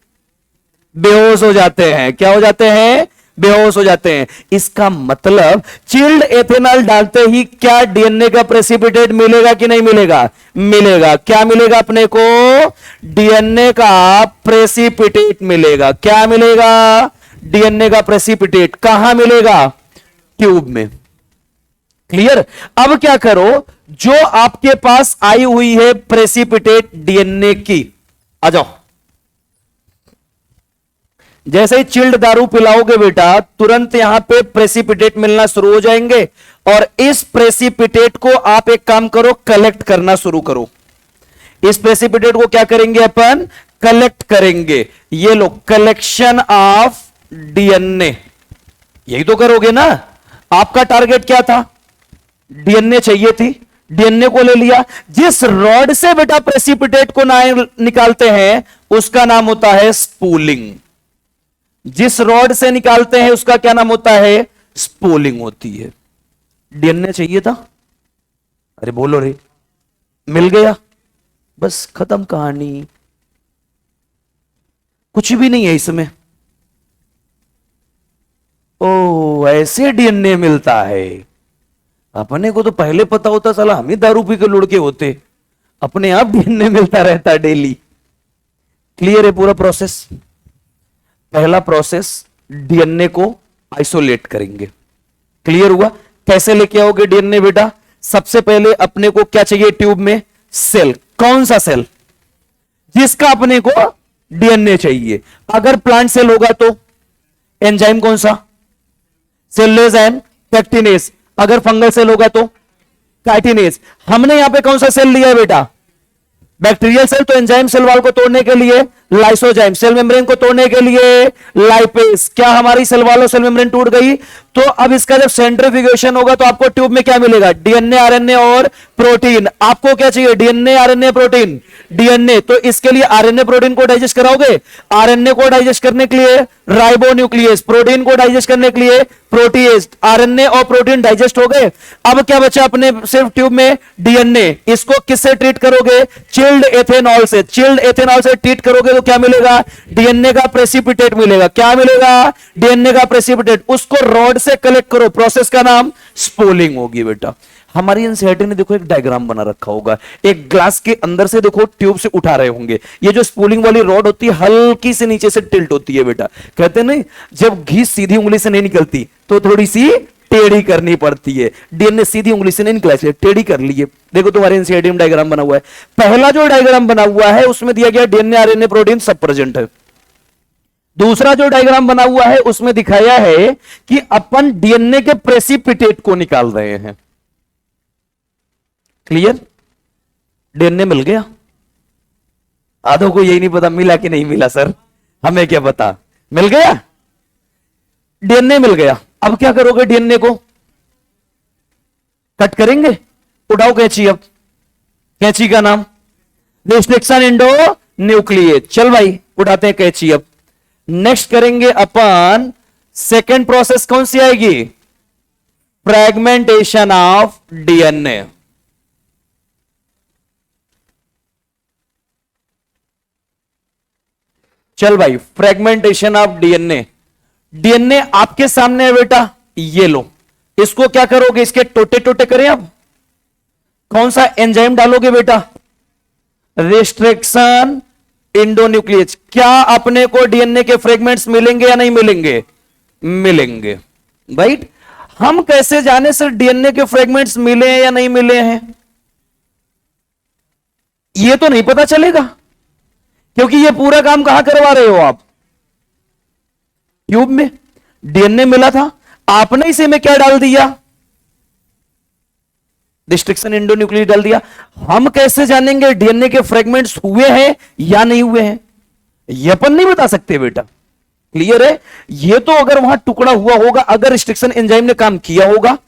बेहोश हो जाते हैं। क्या हो जाते हैं? बेहोश हो जाते हैं। इसका मतलब चिल्ड एथेनॉल डालते ही क्या डीएनए का प्रेसिपिटेट मिलेगा कि नहीं मिलेगा? मिलेगा। क्या मिलेगा अपने को? डीएनए का प्रेसिपिटेट मिलेगा। क्या मिलेगा? डीएनए का प्रेसिपिटेट। कहां मिलेगा? ट्यूब में। क्लियर? अब क्या करो, जो आपके पास आई हुई है प्रेसिपिटेट डीएनए की, आ जाओ, जैसे ही चिल्ड दारू पिलाओगे बेटा, तुरंत यहां पे प्रेसिपिटेट मिलना शुरू हो जाएंगे। और इस प्रेसिपिटेट को आप एक काम करो, कलेक्ट करना शुरू करो। इस प्रेसिपिटेट को क्या करेंगे अपन? कलेक्ट करेंगे। ये लो, कलेक्शन ऑफ डीएनए। यही तो करोगे ना। आपका टारगेट क्या था? डीएनए चाहिए थी, डीएनए को ले लिया। जिस रॉड से बेटा प्रेसिपिटेट को निकालते हैं उसका नाम होता है स्पूलिंग। जिस रॉड से निकालते हैं उसका क्या नाम होता है? स्पूलिंग होती है। डीएनए चाहिए था, अरे बोलो रे, मिल गया, बस खत्म कहानी। कुछ भी नहीं है इसमें। ओ, ऐसे डीएनए मिलता है। अपने को तो पहले पता होता, साला हम ही दारू पी के लुढ़के होते। अपने आप डीएनए मिलता रहता डेली। क्लियर है पूरा प्रोसेस? पहला प्रोसेस, डीएनए को आइसोलेट करेंगे। क्लियर हुआ? कैसे लेके आओगे डीएनए बेटा? सबसे पहले अपने को क्या चाहिए ट्यूब में? सेल। कौन सा सेल? जिसका अपने को डीएनए चाहिए। अगर प्लांट सेल होगा तो एंजाइम कौन सा? Cellulose and pectinase. अगर फंगल सेल होगा तो काइटिनेज। हमने यहां पे कौन सा सेल लिया है बेटा? Bacterial cell. तो एंजाइम सेल वॉल को तोड़ने के लिए लाइसोजाइम, सेल मेम्ब्रेन को तोड़ने के लिए लाइपेज। क्या हमारी सेल वॉल और सेल मेम्ब्रेन टूट गई? तो अब इसका जब सेंट्रीफ्यूगेशन होगा तो आपको ट्यूब में क्या मिलेगा? डीएनए, आरएनए और प्रोटीन। आपको क्या चाहिए? DNA, RNA, protein. डीएनए, तो इसके लिए आरएनए प्रोटीन को डाइजेस्ट कराओगे। आरएनए को डाइजेस्ट करने के लिए राइबोन्यूक्लियस, प्रोटीन को डाइजेस्ट करने के लिए प्रोटीएज। आरएनए और प्रोटीन डाइजेस्ट हो गए। अब क्या बचा अपने सिर्फ ट्यूब में? डीएनए। इसको किससे ट्रीट करोगे? चिल्ड एथेनॉल से। चिल्ड एथेनॉल से ट्रीट करोगे तो क्या मिलेगा? डीएनए का प्रेसिपिटेट मिलेगा। क्या मिलेगा? डीएनए का प्रेसिपिटेट। उसको रॉड से कलेक्ट करो। प्रोसेस का नाम स्पूलिंग होगी बेटा। हमारी एनसीईआरटी ने देखो एक डायग्राम बना रखा होगा, एक ग्लास के अंदर से देखो ट्यूब से उठा रहे होंगे। ये जो स्पूलिंग वाली रॉड होती है हल्की से नीचे से टिल्ट होती है बेटा। कहते नहीं, जब घी सीधी उंगली से नहीं निकलती तो थोड़ी सी टेढ़ी करनी पड़ती है। डीएनए सीधी उंगली से नहीं निकला, इसलिए टेढ़ी कर लिए। देखो तुम्हारे एनसीईआरटी में डायग्राम बना हुआ है। पहला जो डायग्राम बना हुआ है उसमें दिया गया डीएनए, आरएनए, प्रोटीन सब प्रेजेंट है। दूसरा जो डायग्राम बना हुआ है उसमें दिखाया है कि अपन डीएनए के प्रेसिपिटेट को निकाल रहे हैं। क्लियर? डीएनए मिल गया। आधों को यही नहीं पता मिला कि नहीं मिला सर, हमें क्या पता। मिल गया, डीएनए मिल गया। अब क्या करोगे? डीएनए को कट करेंगे। उठाओ कैंची। अब कैंची का नाम रिस्ट्रिक्शन इंडो न्यूक्लिएट। चल भाई उठाते हैं कैंची। अब नेक्स्ट करेंगे अपन सेकेंड प्रोसेस, कौन सी आएगी? Fragmentation of DNA. चल भाई, फ्रेगमेंटेशन ऑफ डीएनए। डीएनए आपके सामने है बेटा, ये लो। इसको क्या करोगे? इसके टोटे टोटे करें। अब कौन सा एंजाइम डालोगे बेटा? Restriction endonuclease. क्या अपने को डीएनए के फ्रेगमेंट्स मिलेंगे या नहीं मिलेंगे? मिलेंगे। राइट? हम कैसे जाने सर डीएनए के फ्रेगमेंट्स मिले हैं या नहीं मिले हैं? ये तो नहीं पता चलेगा, क्योंकि ये पूरा काम कहां करवा रहे हो आप? ट्यूब में। डीएनए मिला था, आपने इसे में क्या डाल दिया, रिस्ट्रिक्शन एंडोन्यूक्लियस डाल दिया। हम कैसे जानेंगे डीएनए के फ्रेगमेंट्स हुए हैं या नहीं हुए हैं, ये अपन नहीं बता सकते बेटा। क्लियर है? ये तो अगर वहां टुकड़ा हुआ होगा, अगर रिस्ट्रिक्शन एंजाइम ने काम किया होगा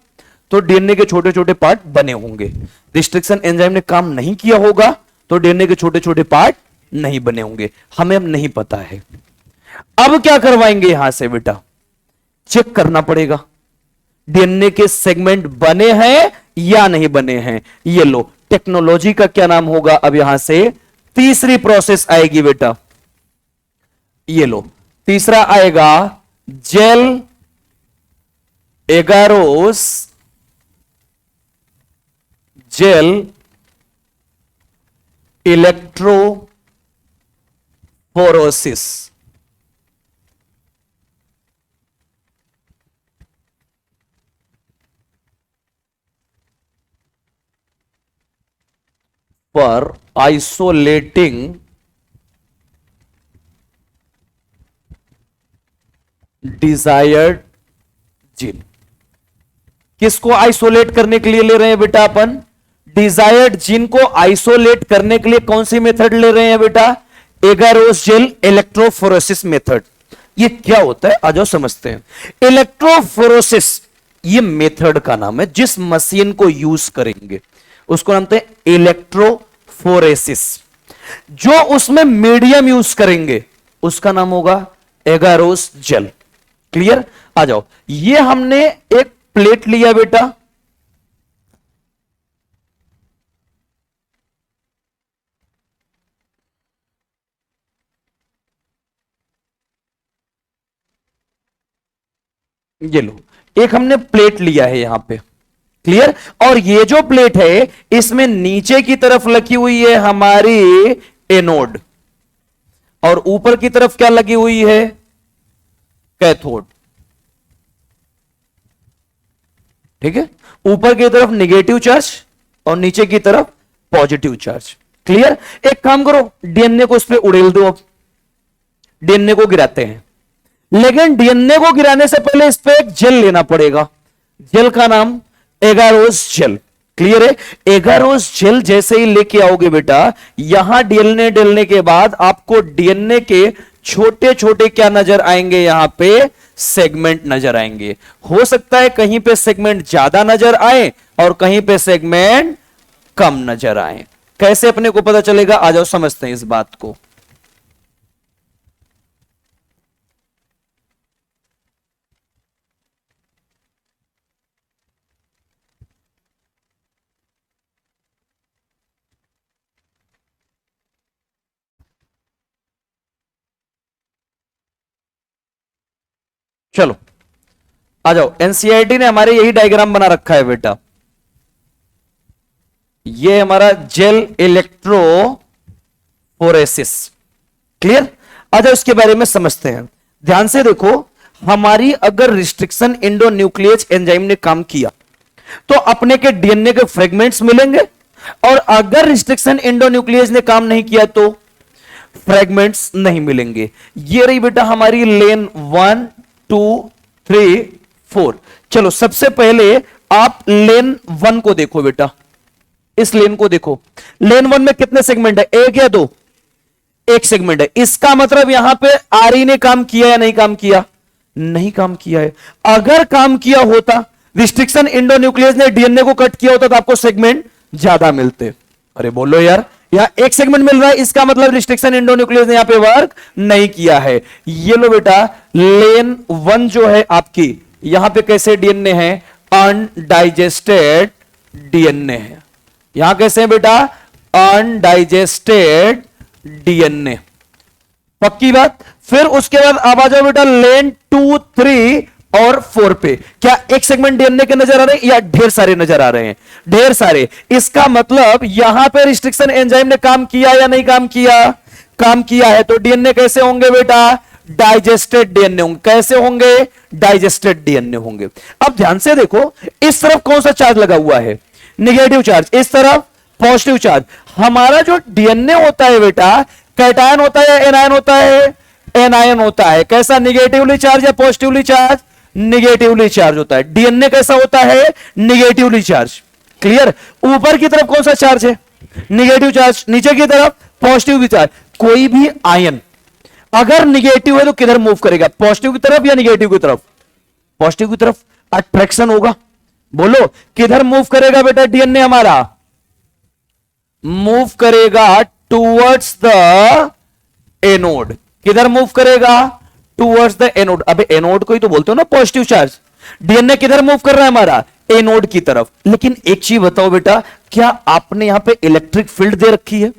तो डीएनए के छोटे छोटे पार्ट बने होंगे। रिस्ट्रिक्शन एंजाइम ने काम नहीं किया होगा तो डीएनए के छोटे छोटे पार्ट नहीं बने होंगे। हमें अब नहीं पता है। अब क्या करवाएंगे यहां से बेटा, चेक करना पड़ेगा डीएनए के सेगमेंट बने हैं या नहीं बने हैं। ये लो, टेक्नोलॉजी का क्या नाम होगा, अब यहां से तीसरी प्रोसेस आएगी बेटा। ये लो, तीसरा आएगा जेल एगारोस जेल इलेक्ट्रोफोरोसिस। पर आइसोलेटिंग डिजायर्ड जीन। किसको आइसोलेट करने के लिए ले रहे हैं बेटा अपन, डिजायर्ड जीन को आइसोलेट करने के लिए कौन सी मेथड ले रहे हैं बेटा, एगारोस जेल इलेक्ट्रोफोरेसिस मेथड। ये क्या होता है आ जाओ समझते हैं। इलेक्ट्रोफोरेसिस ये मेथड का नाम है, जिस मशीन को यूज करेंगे उसको नाम है इलेक्ट्रोफोरेसिस। जो उसमें मीडियम यूज करेंगे उसका नाम होगा एगारोस जेल। क्लियर? आ जाओ, ये हमने एक प्लेट लिया बेटा, ये लो, एक हमने प्लेट लिया है यहां पे। क्लियर? और ये जो प्लेट है इसमें नीचे की तरफ लगी हुई है हमारी एनोड और ऊपर की तरफ क्या लगी हुई है, कैथोड। ठीक है? ऊपर की तरफ नेगेटिव चार्ज और नीचे की तरफ पॉजिटिव चार्ज। क्लियर? एक काम करो, डीएनए को इस पे उड़ेल दो। अब डीएनए को गिराते हैं, लेकिन डीएनए को गिराने से पहले इस पे एक जेल लेना पड़ेगा। जेल का नाम एगारोस जेल। क्लियर है? एगारोस जेल जैसे ही लेके आओगे बेटा, यहां डीएनए डालने के बाद आपको डीएनए के छोटे छोटे क्या नजर आएंगे, यहां पे सेगमेंट नजर आएंगे। हो सकता है कहीं पे सेगमेंट ज्यादा नजर आए और कहीं पे सेगमेंट कम नजर आए। कैसे अपने को पता चलेगा, आ जाओ समझते हैं इस बात को। चलो आ जाओ, एनसीईआरटी ने हमारे यही डायग्राम बना रखा है बेटा। ये हमारा जेल इलेक्ट्रोफोरेसिस। क्लियर? आ जाओ इसके बारे में समझते हैं। ध्यान से देखो, हमारी अगर रिस्ट्रिक्शन एंडोन्यूक्लियस एंजाइम ने काम किया तो अपने के डीएनए के फ्रेगमेंट्स मिलेंगे, और अगर रिस्ट्रिक्शन एंडोन्यूक्लियस ने काम नहीं किया तो फ्रेगमेंट्स नहीं मिलेंगे। ये रही बेटा हमारी लेन 1 2 3 4। चलो सबसे पहले आप लेन 1 को देखो बेटा, इस लेन को देखो। लेन 1 में कितने सेगमेंट है, एक या दो? एक सेगमेंट है। इसका मतलब यहां पे आरई ने काम किया या नहीं काम किया? नहीं काम किया है। अगर काम किया होता, रिस्ट्रिक्शन एंडोन्यूक्लियस ने डीएनए को कट किया होता तो आपको सेगमेंट ज्यादा मिलते। अरे बोलो यार, यहां एक सेगमेंट मिल रहा है, इसका मतलब रिस्ट्रिक्शन एंडोन्यूक्लियस ने यहां पे वर्क नहीं किया है। ये लो बेटा, लेन 1 जो है आपकी, यहां पे कैसे डीएनए है, अनडाइजेस्टेड डीएनए है। यहां कैसे है बेटा, अनडाइजेस्टेड डीएनए। पक्की बात? फिर उसके बाद अब आ जाओ बेटा लेन 2 3 और 4 पे। क्या एक सेगमेंट डीएनए के नजर आ रहे हैं या ढेर सारे नजर आ रहे हैं? ढेर सारे। इसका मतलब यहां पे रिस्ट्रिक्शन एंजाइम ने काम किया या नहीं काम किया? काम किया है। तो डीएनए कैसे होंगे बेटा, डाइजेस्टेड डीएनए होंगे। कैसे होंगे, डाइजेस्टेड डीएनए होंगे। अब ध्यान से देखो, इस तरफ कौन सा चार्ज लगा हुआ है, नेगेटिव चार्ज, इस तरफ पॉजिटिव चार्ज। हमारा जो डीएनए होता है बेटा, कैटायन होता है या एनायन होता है? एनायन होता है। कैसा, निगेटिवली चार्ज या पॉजिटिवली चार्ज? निगेटिवली चार्ज होता है। डीएनए कैसा होता है? Negatively charge. क्लियर? ऊपर की तरफ कौन सा चार्ज है? Negative charge. नीचे की तरफ पॉजिटिव चार्ज। कोई भी आयन अगर निगेटिव है तो किधर मूव करेगा? पॉजिटिव की तरफ या निगेटिव की तरफ? पॉजिटिव की तरफ। अट्रैक्शन होगा। बोलो किधर मूव करेगा बेटा डीएनए हमारा? मूव करेगा टूवर्ड्स द एनोड। किधर मूव करेगा? Towards the anode. अबे एनोड को ही तो बोलते हो ना पॉजिटिव चार्ज। डीएनए किधर मूव कर रहा है हमारा? एनोड की तरफ। लेकिन एक चीज बताओ बेटा, क्या आपने यहां पे इलेक्ट्रिक फील्ड दे रखी है?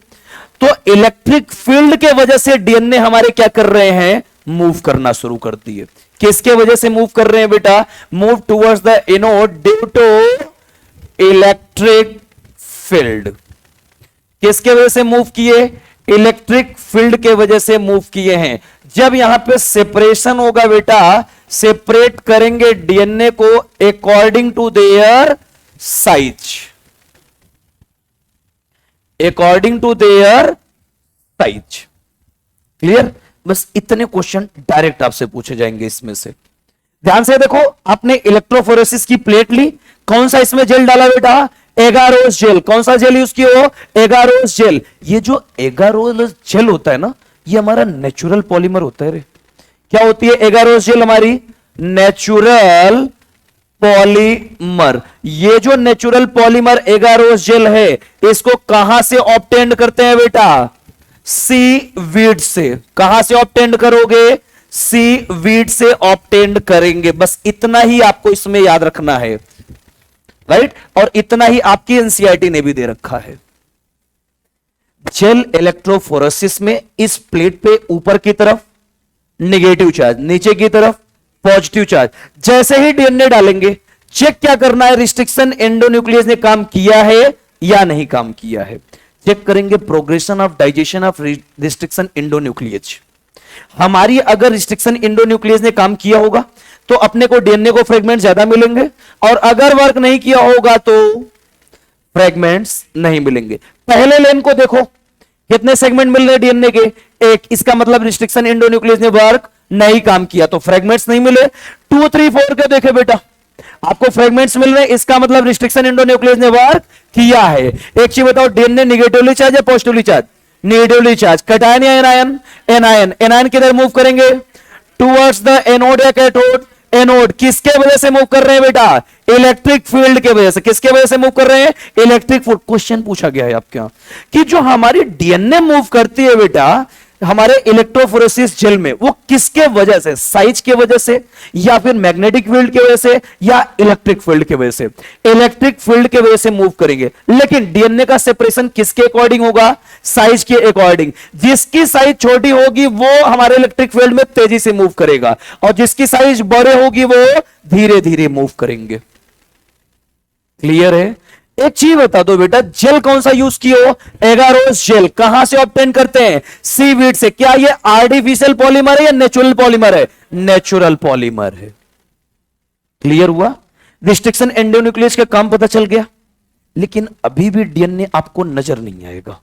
तो इलेक्ट्रिक फील्ड के वजह से डीएनए हमारे क्या कर रहे हैं? मूव करना शुरू कर दिए। किसके वजह से मूव कर रहे हैं बेटा? Move towards the anode due to electric field. किसके वजह से मूव किए? इलेक्ट्रिक फील्ड के वजह से मूव किए हैं। जब यहां पे सेपरेशन होगा बेटा, सेपरेट करेंगे डीएनए को according to their size. According to their size. Clear? बस इतने क्वेश्चन डायरेक्ट आपसे पूछे जाएंगे इसमें से। ध्यान से देखो, आपने इलेक्ट्रोफोरेसिस की प्लेट ली, कौन सा इसमें जेल डाला बेटा? Agarose gel. कौन सा जेल यूज किया हो? Agarose gel. ये जो एगारोस जेल होता है ना, ये हमारा नेचुरल पॉलीमर होता है रे। क्या होती है एगारोस जेल? हमारी नेचुरल पॉलीमर। ये जो नेचुरल पॉलीमर एगारोस जेल है, इसको कहां से ऑब्टेन करते हैं बेटा? सी वीड से। कहां से ऑब्टेन करोगे? सी वीड से ऑब्टेन करेंगे। बस इतना ही आपको इसमें याद रखना है, राइट? और इतना ही आपकी एनसीईआरटी ने भी दे रखा है। जेल इलेक्ट्रोफोरेसिस में इस प्लेट पे ऊपर की तरफ नेगेटिव चार्ज, नीचे की तरफ पॉजिटिव चार्ज। जैसे ही डीएनए डालेंगे, चेक क्या करना है? रिस्ट्रिक्शन एंडोन्यूक्लियस ने काम किया है या नहीं काम किया है। चेक करेंगे progression of digestion of restriction endonuclease. हमारी अगर रिस्ट्रिक्शन एंडोन्यूक्लियस ने काम किया होगा तो अपने को डीएनए को फ्रेगमेंट ज्यादा मिलेंगे, और अगर वर्क नहीं किया होगा तो फ्रेगमेंट्स नहीं मिलेंगे। पहले लेन को देखो, कितने सेगमेंट मिल रहे हैं डीएनए के? एक। इसका मतलब रिस्ट्रिक्शन एंडोन्यूक्लियस ने वर्क नहीं काम किया तो फ्रेगमेंट्स नहीं मिले। 2, 3, 4 के देखे बेटा, आपको फ्रेगमेंट्स मिल रहे हैं, इसका मतलब रिस्ट्रिक्शन एंडोन्यूक्लियस ने वर्क किया है। एक चीज बताओ, डीएनए नेगेटिवली चार्ज या positively charge? Negatively charge. Cation या एनायन? एनायन। एनायन किधर मूव करेंगे? टुवर्ड्स द एनोड या कैथोड? एनोड। किसके वजह से मूव कर रहे हैं बेटा? इलेक्ट्रिक फील्ड के वजह से। किसके वजह से मूव कर रहे हैं? Electric field. क्वेश्चन पूछा गया है आपके यहां कि जो हमारी डीएनए मूव करती है बेटा हमारे इलेक्ट्रोफोरेसिस जेल में, वो किसके वजह से? साइज के वजह से, या फिर मैग्नेटिक फील्ड की वजह से, या इलेक्ट्रिक फील्ड की वजह से? इलेक्ट्रिक फील्ड की वजह से मूव करेंगे। लेकिन डीएनए का सेपरेशन किसके अकॉर्डिंग होगा? साइज के अकॉर्डिंग। जिसकी साइज छोटी होगी वो हमारे इलेक्ट्रिक फील्ड में तेजी से मूव करेगा, और जिसकी साइज बड़े होगी वो धीरे धीरे मूव करेंगे। क्लियर है? एक चीज बता दो बेटा, जेल कौन सा यूज किए हो? Agarose gel. कहां से ऑब्टेन करते हैं? सीवीड से। क्या ये आर्टिफिशियल पॉलीमर है या नेचुरल पॉलीमर है? नेचुरल पॉलीमर है। क्लियर हुआ? रिस्ट्रिक्शन एंडोन्यूक्लियस का काम पता चल गया। लेकिन अभी भी डीएनए आपको नजर नहीं आएगा।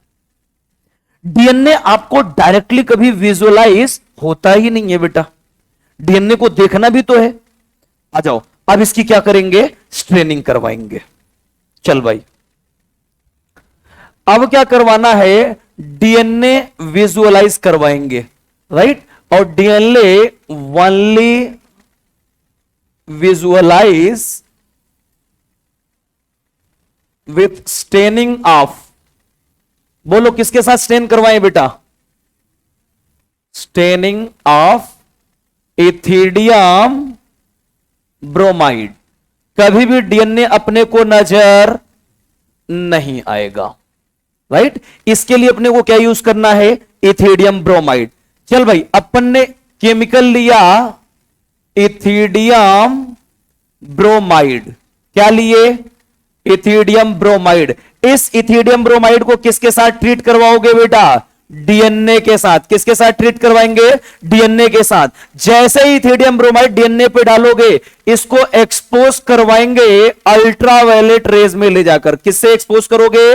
डीएनए आपको डायरेक्टली कभी विजुअलाइज होता ही नहीं है बेटा। डीएनए को देखना भी तो है। आ जाओ, अब इसकी क्या करेंगे? स्ट्रेनिंग करवाएंगे। चल भाई, अब क्या करवाना है? डीएनए विजुअलाइज करवाएंगे, राइट? और DNA only visualize with staining of. बोलो किसके साथ स्टेन करवाएं बेटा? Staining of ethidium bromide. कभी भी डीएनए अपने को नजर नहीं आएगा, राइट? इसके लिए अपने को क्या यूज करना है? Ethidium bromide. चल भाई, अपन ने केमिकल लिया इथिडियम ब्रोमाइड। क्या लिए? Ethidium bromide. इस इथिडियम ब्रोमाइड को किसके साथ ट्रीट करवाओगे बेटा? डीएनए के साथ। किसके साथ ट्रीट करवाएंगे? डीएनए के साथ। जैसे ही इथिडियम ब्रोमाइड डीएनए पे डालोगे, इसको एक्सपोज करवाएंगे अल्ट्रावायलेट रेज में ले जाकर। किससे एक्सपोज करोगे?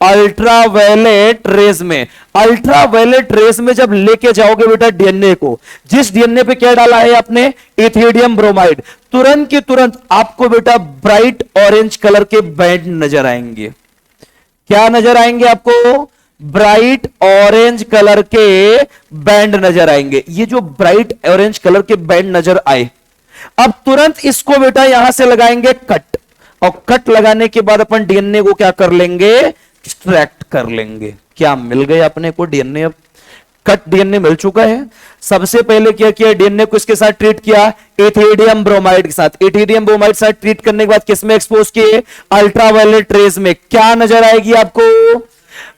अल्ट्रावायलेट रेज में। अल्ट्रावायलेट रेज में जब लेके जाओगे बेटा डीएनए को, जिस डीएनए पे क्या डाला है आपने, इथिडियम ब्रोमाइड, तुरंत की तुरंत आपको बेटा ब्राइट ऑरेंज कलर के बैंड नजर आएंगे। क्या नजर आएंगे आपको? ब्राइट ऑरेंज कलर के बैंड नजर आएंगे। ये जो ब्राइट ऑरेंज कलर के बैंड नजर आए, अब तुरंत इसको बेटा यहां से लगाएंगे कट, और कट लगाने के बाद अपन डीएनए को क्या कर लेंगे? एक्सट्रैक्ट कर लेंगे। क्या मिल गया अपने को डीएनए? अब कट डीएनए मिल चुका है। सबसे पहले क्या किया? डीएनए को इसके साथ ट्रीट किया, इथिडियम ब्रोमाइड के साथ। इथिडियम ब्रोमाइड साथ ट्रीट करने के बाद किस में एक्सपोज किए? अल्ट्रावायलेट रेज में। क्या नजर आएगी आपको?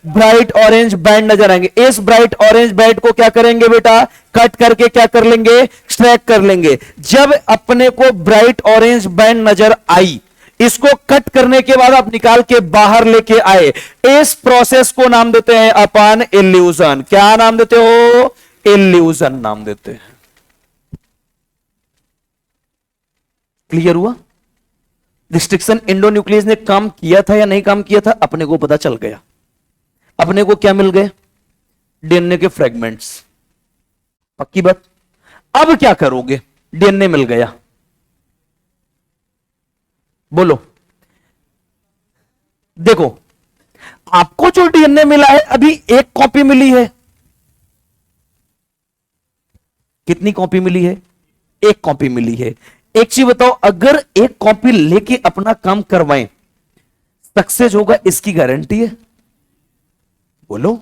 ब्राइट ऑरेंज बैंड नजर आएंगे। इस ब्राइट ऑरेंज बैंड को क्या करेंगे बेटा? कट करके क्या कर लेंगे? एक्सट्रैक्ट कर लेंगे। जब अपने को ब्राइट ऑरेंज बैंड नजर आई, इसको कट करने के बाद आप निकाल के बाहर लेके आए। इस प्रोसेस को नाम देते हैं अपन इल्यूजन। क्या नाम देते हो? इल्यूजन नाम देते हैं। क्लियर हुआ? रिस्ट्रिक्शन एंडोन्यूक्लियस ने काम किया था या नहीं काम किया था, अपने को पता चल गया। अपने को क्या मिल गए? डीएनए के फ्रेगमेंट्स। पक्की बात। अब क्या करोगे? डीएनए मिल गया, बोलो। देखो, आपको जो डीएनए मिला है अभी एक कॉपी मिली है। कितनी कॉपी मिली है? एक कॉपी मिली है। एक चीज बताओ, अगर एक कॉपी लेके अपना काम करवाएं, सक्सेस होगा इसकी गारंटी है? बोलो,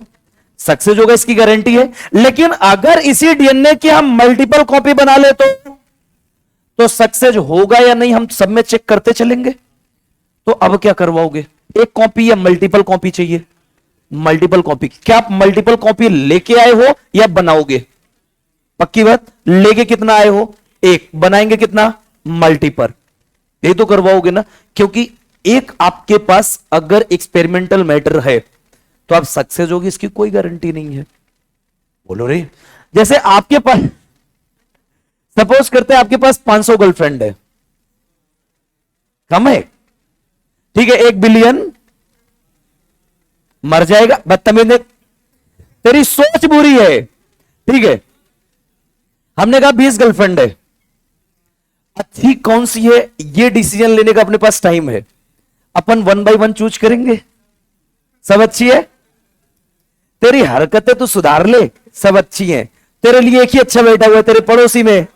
सक्सेस होगा इसकी गारंटी है। लेकिन अगर इसी डीएनए की हम मल्टीपल कॉपी बना ले तो सक्सेस होगा या नहीं, हम सब में चेक करते चलेंगे। तो अब क्या करवाओगे? एक कॉपी या मल्टीपल कॉपी चाहिए? Multiple copy. क्या आप मल्टीपल कॉपी लेके आए हो या बनाओगे? पक्की बात। लेके कितना आए हो? एक। बनाएंगे कितना? मल्टीपल। यही तो करवाओगे ना, क्योंकि एक आपके पास अगर एक्सपेरिमेंटल मैटर है तो आप सक्सेस होगी इसकी कोई गारंटी नहीं है। बोलो रे। जैसे आपके पास, सपोज करते हैं आपके पास 500 गर्लफ्रेंड है, कम है, ठीक है, 1 बिलियन मर जाएगा। बदतमीज ने, तेरी सोच बुरी है, ठीक है। हमने कहा 20 गर्लफ्रेंड है, अच्छी कौन सी है ये डिसीजन लेने का अपने पास टाइम है। अपन 1 बाय 1 चूज करेंगे, सब अच्छी है, तेरी हरकतें तो सुधार ले, सब अच्छी हैं, तेरे लिए एक ही अच्छा बैठा हुआ है तेरे पड़ोसी में।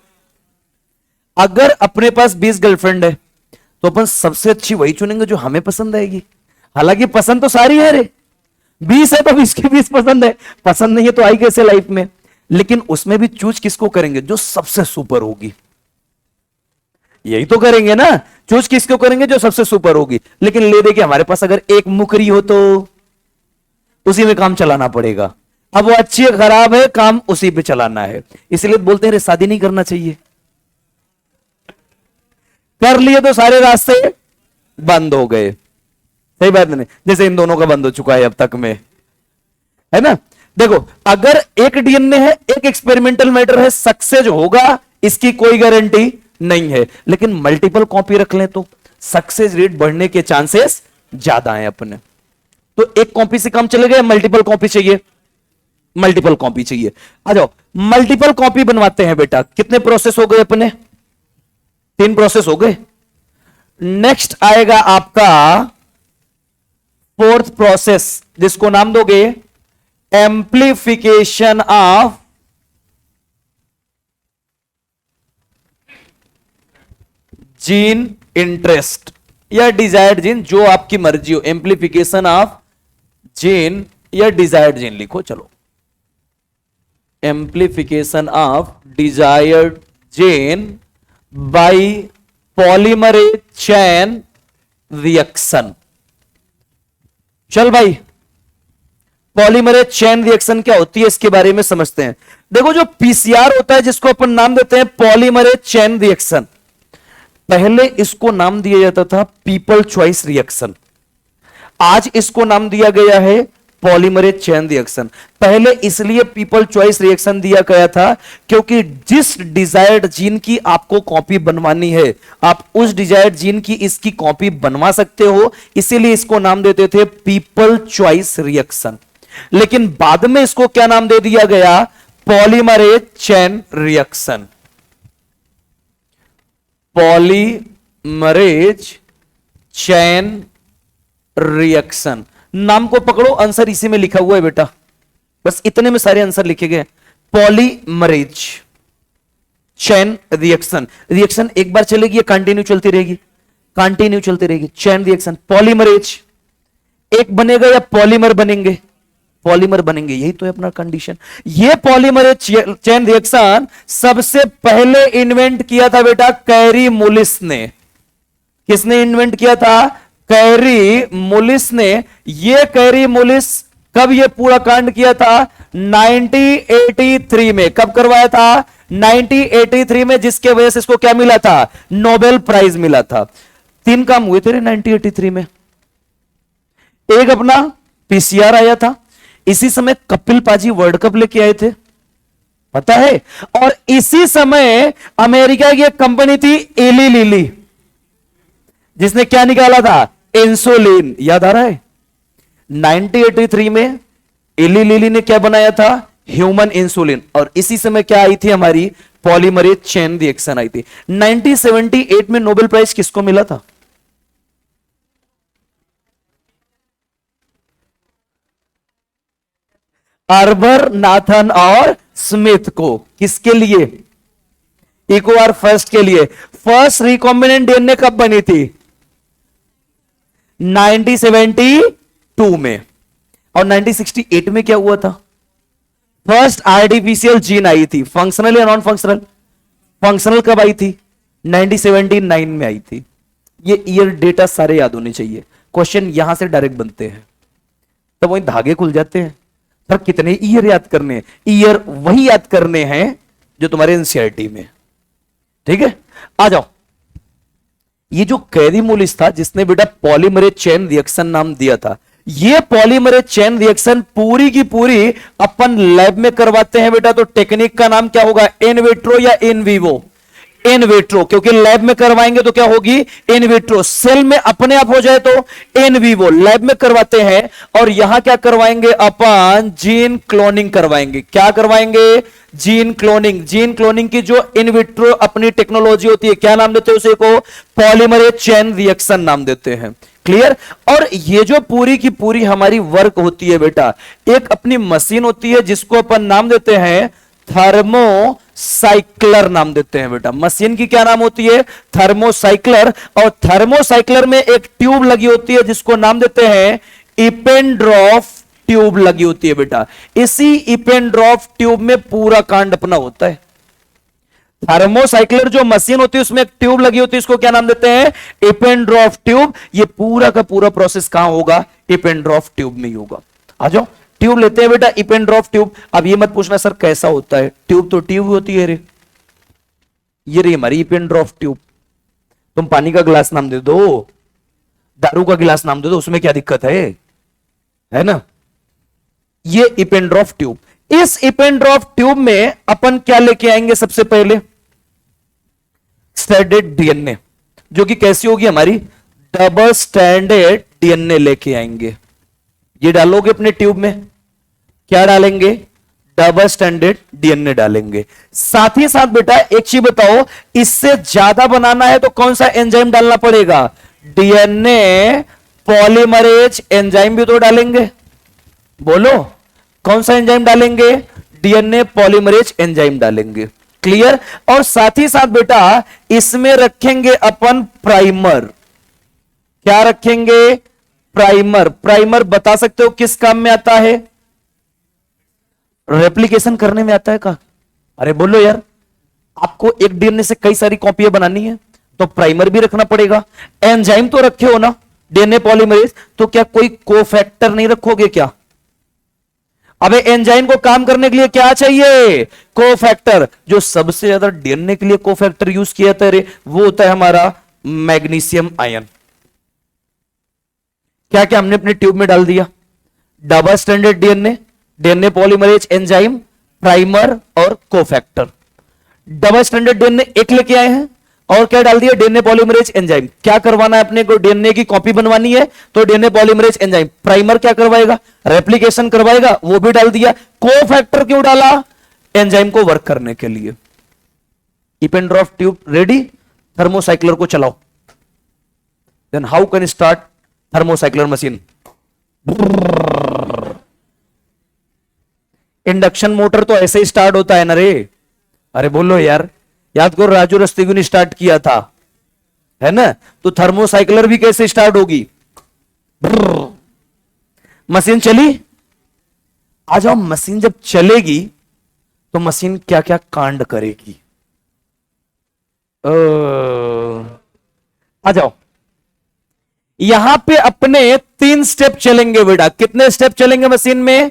अगर अपने पास 20 गर्लफ्रेंड है तो अपन सबसे अच्छी वही चुनेंगे जो हमें पसंद आएगी। हालांकि पसंद तो सारी है रे, 20 है तो 20 की 20 पसंद है, पसंद नहीं है तो आई कैसे लाइफ में। लेकिन उसमें भी चूज किसको करेंगे? जो सबसे सुपर होगी। यही तो करेंगे ना, चूज किसको करेंगे? जो सबसे सुपर होगी। लेकिन ले दे के हमारे पास अगर एक मुकरी हो तो उसी में काम चलाना पड़ेगा। अब वो अच्छी है खराब है, काम उसी पे चलाना है। इसलिए बोलते हैं शादी नहीं करना चाहिए। कर लिए तो सारे रास्ते बंद हो गए। सही बात नहीं? जैसे इन दोनों का बंद हो चुका है अब तक में, है ना। देखो, अगर एक डीएनए है, एक एक्सपेरिमेंटल मैटर है, सक्सेस होगा इसकी कोई गारंटी नहीं है। लेकिन मल्टीपल कॉपी रख लें तो सक्सेस रेट बढ़ने के चांसेस ज्यादा हैं अपने। तो एक कॉपी से काम चलेगा या मल्टीपल कॉपी चाहिए? मल्टीपल कॉपी चाहिए। आ जाओ, मल्टीपल कॉपी बनवाते हैं बेटा। कितने प्रोसेस हो गए अपने? 3 प्रोसेस हो गए। नेक्स्ट आएगा आपका 4th प्रोसेस, जिसको नाम दोगे एम्प्लीफिकेशन ऑफ जीन इंटरेस्ट या डिजायर्ड जीन, जो आपकी मर्जी हो। एम्प्लीफिकेशन ऑफ जीन या डिजायर्ड जीन लिखो, चलो। Amplification of desired gene by polymerase chain reaction. चल भाई, पॉलीमरेज चेन रिएक्शन क्या होती है इसके बारे में समझते हैं। देखो, जो पीसीआर होता है जिसको अपन नाम देते हैं पॉलीमरेज चेन रिएक्शन, पहले इसको नाम दिया जाता था पीपल चॉइस रिएक्शन। आज इसको नाम दिया गया है पॉलीमरेज चेन रिएक्शन। पहले इसलिए पीपल चॉइस रिएक्शन दिया गया था क्योंकि जिस डिजायर्ड जीन की आपको कॉपी बनवानी है, आप उस डिजायर्ड जीन की इसकी कॉपी बनवा सकते हो, इसीलिए इसको नाम देते थे पीपल चॉइस रिएक्शन। लेकिन बाद में इसको क्या नाम दे दिया गया? Polymerase chain reaction. Polymerase chain reaction नाम को पकड़ो, आंसर इसी में लिखा हुआ है बेटा, बस इतने में सारे आंसर लिखे गए। पॉलीमरेज चेन रिएक्शन, रिएक्शन एक बार चलेगी या कंटिन्यू चलती रहेगी? कंटिन्यू चलती रहेगी। चेन रिएक्शन, पॉलीमरेज एक बनेगा या पॉलीमर बनेंगे? पॉलीमर बनेंगे, यही तो है अपना कंडीशन। ये पॉलीमरेज चेन रिएक्शन सबसे पहले इन्वेंट किया था बेटा कैरी मुलिस ने। किसने इन्वेंट किया था? कैरी मुलिस ने। ये कैरी मुलिस कब ये पूरा कांड किया था? 1983 में। कब करवाया था? 1983 में, जिसके वजह से इसको क्या मिला था? नोबेल प्राइज मिला था। 3 काम हुए थे 1983 में। एक अपना पीसीआर आया था, इसी समय कपिल पाजी वर्ल्ड कप लेके आए थे, पता है? और इसी समय अमेरिका की एक कंपनी थी एली लिली, जिसने क्या निकाला था? इंसुलिन। याद आ रहा है? 1983 में एली लिली ने क्या बनाया था? Human insulin. और इसी समय क्या आई थी? हमारी पॉलीमरेज चेन रिएक्शन आई थी। 1978 में नोबेल प्राइज किसको मिला था? आर्बर नाथन और स्मिथ को। किसके लिए? इक्वार फर्स्ट के लिए। फर्स्ट रिकॉम्बिनेंट डीएनए कब बनी थी? 1972 में। और 1968 में क्या हुआ था? फर्स्ट आर्टिफिशियल जीन आई थी। फंक्शनल या नॉन फंक्शनल? फंक्शनल कब आई थी? 1979 में आई थी। ये ईयर डेटा सारे याद होने चाहिए, क्वेश्चन यहां से डायरेक्ट बनते हैं, तब वही धागे खुल जाते हैं। सर कितने ईयर याद करने हैं? ईयर वही याद करने हैं जो तुम्हारे एनसीईआरटी में। ठीक है, आ जाओ। ये जो कैरी मुलिस था, जिसने बेटा पॉलीमरेज चेन रिएक्शन नाम दिया था, ये पॉलीमरेज चेन रिएक्शन पूरी की पूरी अपन लैब में करवाते हैं बेटा। तो टेक्निक का नाम क्या होगा? इन विट्रो या इन विवो? इन विट्रो, क्योंकि लैब में करवाएंगे तो क्या होगी? In vitro. सेल में अपने आप हो जाए तो इन विवो। लैब में करवाते हैं। और यहां क्या करवाएंगे अपन? जीन क्लोनिंग करवाएंगे। क्या करवाएंगे? Gene cloning. जीन क्लोनिंग की जो इन विट्रो अपनी टेक्नोलॉजी होती है, क्या नाम देते हैं उसे? को पॉलीमरेज चेन रिएक्शन नाम देते हैं। क्लियर? और ये जो पूरी की पूरी हमारी वर्क होती है बेटा, एक अपनी मशीन होती है जिसको अपन नाम देते हैं थर्मोसाइक्लर नाम देते हैं बेटा। मशीन की क्या नाम होती है? थर्मोसाइक्लर। और थर्मोसाइक्लर में एक ट्यूब लगी होती है जिसको नाम देते हैं इपेंड्रॉफ ट्यूब लगी होती है बेटा। इसी इपेंड्रॉफ ट्यूब में पूरा कांड अपना होता है। थर्मोसाइक्लर जो मशीन होती है उसमें एक ट्यूब लगी होती है, इसको क्या नाम देते हैं? इपेंड्रॉफ ट्यूब। ये पूरा का पूरा प्रोसेस कहां होगा? इपेंड्रॉफ ट्यूब में ही होगा। आ जाओ, ट्यूब लेते हैं बेटा, इपेंड्रॉफ ट्यूब। अब ये मत पूछना सर कैसा होता है, ट्यूब तो ट्यूब होती है रे। ये रही हमारी इपेंड्रॉफ ट्यूब। तुम पानी का गिलास नाम दे दो, दारू का गिलास नाम दे दो, उसमें क्या दिक्कत है ना? ये इपेंड्रॉफ ट्यूब। इस इपेंड्रॉफ ट्यूब में अपन क्या लेके आएंगे? सबसे पहले स्ट्रैंडेड डीएनए, जो कि कैसी होगी? हमारी डबल स्ट्रैंडेड डीएनए लेके आएंगे। ये डालोगे अपने ट्यूब में, क्या डालेंगे? डबल स्ट्रैंडेड डीएनए डालेंगे। साथ ही साथ बेटा एक चीज बताओ, इससे ज्यादा बनाना है तो कौन सा एंजाइम डालना पड़ेगा? डीएनए पॉलीमरेज एंजाइम भी तो डालेंगे। बोलो कौन सा एंजाइम डालेंगे? डीएनए पॉलीमरेज एंजाइम डालेंगे। क्लियर? और साथ ही साथ बेटा इसमें रखेंगे अपन प्राइमर। क्या रखेंगे? प्राइमर। प्राइमर बता सकते हो किस काम में आता है? रेप्लिकेशन करने में आता है का? अरे बोलो यार, आपको एक डीएनए से कई सारी कॉपियां बनानी है तो प्राइमर भी रखना पड़ेगा। एंजाइम तो रखे हो ना डीएनए पॉलीमरेज, तो क्या कोई कोफैक्टर नहीं रखोगे क्या? अबे एंजाइम को काम करने के लिए क्या चाहिए? कोफैक्टर। जो सबसे ज्यादा डीएनए के लिए कोफैक्टर यूज किया जाता है वो होता है हमारा मैग्नीशियम आयन। क्या क्या हमने अपने ट्यूब में डाल दिया? Double standard DNA, DNA polymerase enzyme, primer और कोफैक्टर। डबल स्टैंडर्ड डीएनए एक लेके आए हैं और क्या डाल दिया, डीएनए पॉलीमरेज एंजाइम। क्या करवाना है अपने को, डीएनए की कॉपी बनवानी है तो डीएनए पॉलीमरेज एंजाइम। प्राइमर क्या करवाएगा, रेप्लिकेशन करवाएगा, वो भी डाल दिया। कोफैक्टर क्यों डाला, एंजाइम को वर्क करने के लिए। Eppendorf tube ready, thermocycler को चलाओ। Then how can start thermocycler machine. Induction motor तो ऐसे ही स्टार्ट होता है ना रे, अरे बोलो यार, याद करो राजू रस्तेगी ने स्टार्ट किया था, है ना, तो थर्मोसाइक्लर भी कैसे स्टार्ट होगी, मशीन चली। आ जाओ, मशीन जब चलेगी तो मशीन क्या क्या कांड करेगी, आ जाओ। यहां पे अपने 3 स्टेप चलेंगे बेटा। कितने स्टेप चलेंगे मशीन में,